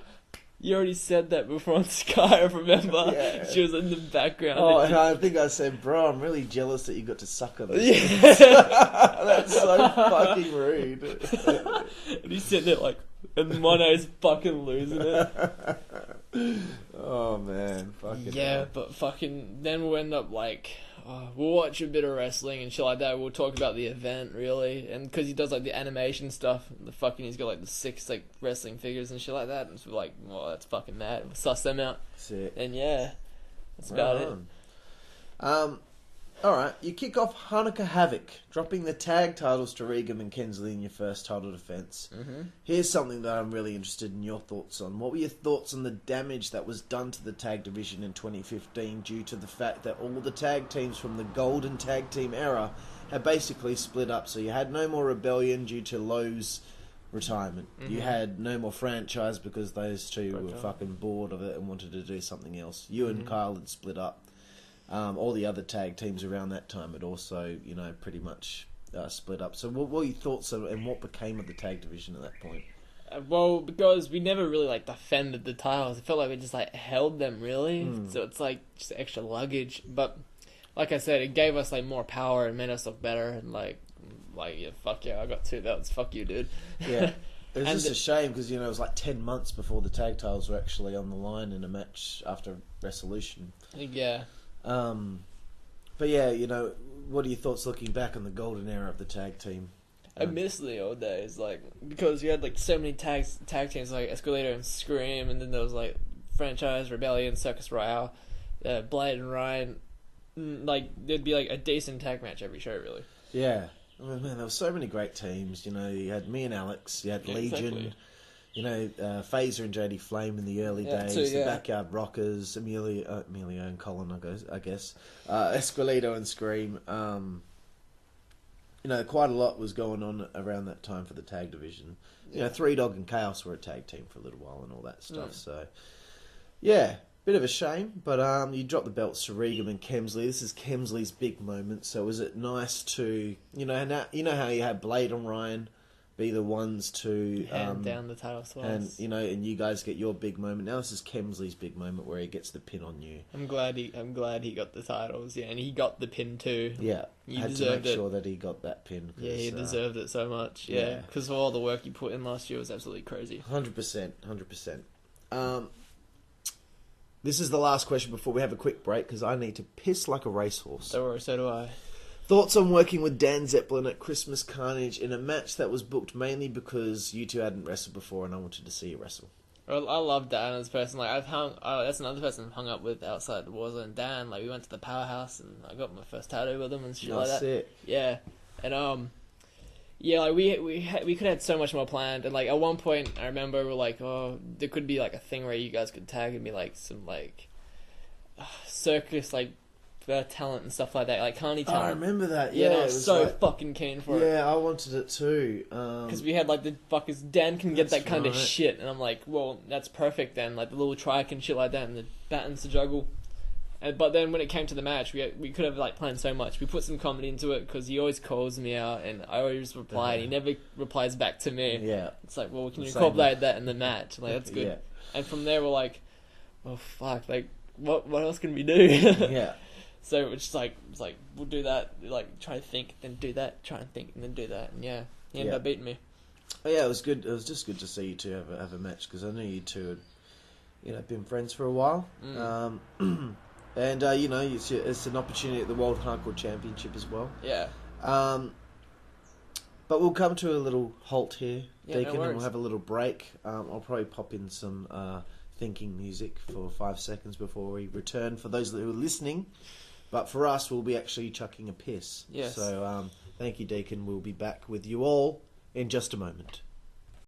You already said that before on Skype, remember? Yeah. She was in the background. Oh, and I think I said, bro, I'm really jealous that you got to suck on this. Yeah. That's so fucking rude. And he's sitting there and one eye's fucking losing it. Oh man, fucking Yeah, hell. but fucking then we'll end up like we'll watch a bit of wrestling and shit like that. We'll talk about the event really, and because he does like the animation stuff, he's got like the 6 like wrestling figures and shit like that, and so we're like, well, that's fucking mad. We'll suss them out, Sick. and yeah, that's about it. Alright, you kick off Hanukkah Havoc, dropping the tag titles to Regan and Kensley in your first title defense. Mm-hmm. Here's something that I'm really interested in your thoughts on. What were your thoughts on the damage that was done to the tag division in 2015 due to the fact that all the tag teams from the golden tag team era had basically split up? So you had no more Rebellion due to Lowe's retirement. Mm-hmm. You had no more franchise because those two were fucking bored of it and wanted to do something else. You and Kyle had split up. All the other tag teams around that time had also, pretty much split up. So what were your thoughts on, and what became of the tag division at that point? Well, because we never really like defended the titles. It felt like we just like held them really. So it's like just extra luggage. But like I said, it gave us like more power and made us look better. And like yeah, fuck yeah, I got 2 belts. Fuck you, dude. Yeah. It was just a shame because, it was like 10 months before the tag titles were actually on the line in a match after Resolution. Yeah. But yeah, what are your thoughts looking back on the golden era of the tag team? I miss the old days, like, because you had like so many tag teams like Escalator and Scream, and then there was like Franchise, Rebellion, Circus Royale, Blade and Ryan. Like there'd be like a decent tag match every show, really. Yeah, I mean, man, there were so many great teams. You had me and Alex, you had Legion. Exactly. Phaser and JD Flame in the early days, too, the Backyard Rockers, Emilio and Colin, I guess, Esqueleto and Scream. Quite a lot was going on around that time for the tag division. Three Dog and Chaos were a tag team for a little while and all that stuff. So, yeah, bit of a shame, but you dropped the belts to Regan and Kemsley. This is Kemsley's big moment. So, was it nice to how you had Blade and Ryan be the ones to hand down the title twice, and you guys get your big moment. Now this is Kemsley's big moment where he gets the pin on you. I'm glad he got the titles, and he got the pin too. Yeah, he had to make sure that he got that pin. Yeah, he deserved it so much. Yeah, because of all the work he put in last year was absolutely crazy. 100%. This is the last question before we have a quick break because I need to piss like a racehorse. So do I. Thoughts on working with Dan Zeppelin at Christmas Carnage in a match that was booked mainly because you two hadn't wrestled before and I wanted to see you wrestle? Well, I love Dan as a person. Like that's another person I've hung up with outside the Warzone. Dan, like we went to the Powerhouse and I got my first tattoo with him and shit like that. It. Yeah, and like we could have had so much more planned. And like at one point, I remember we were like, oh, there could be like a thing where you guys could tag and be like some like circus like. Talent and stuff like that, like Carney talent. I remember that. Yeah, Yeah, I was so fucking keen for it. Yeah, I wanted it too. Because we had like the fuckers. Dan can get that kind of shit, and I'm like, well, that's perfect then. Like the little trike and shit like that, and the battens to juggle. But then when it came to the match, we could have like planned so much. We put some comedy into it because he always calls me out, and I always reply, and he never replies back to me. Yeah, it's like, well, can you incorporate that in the match? Like that's good. Yeah. And from there, we're like, well, fuck, like what else can we do? Yeah. So it's like we'll do that. Like try to think, then do that. Try and think, and then do that. And yeah, he ended up beating me. Oh, yeah, it was good. It was just good to see you two have a match because I knew you two had been friends for a while. And it's an opportunity at the World Hardcore Championship as well. Yeah. But we'll come to a little halt here, Deakin, no and we'll have a little break. I'll probably pop in some thinking music for 5 seconds before we return. For those who are listening. But for us, we'll be actually chucking a piss. Yes. So, thank you, Deakin. We'll be back with you all in just a moment.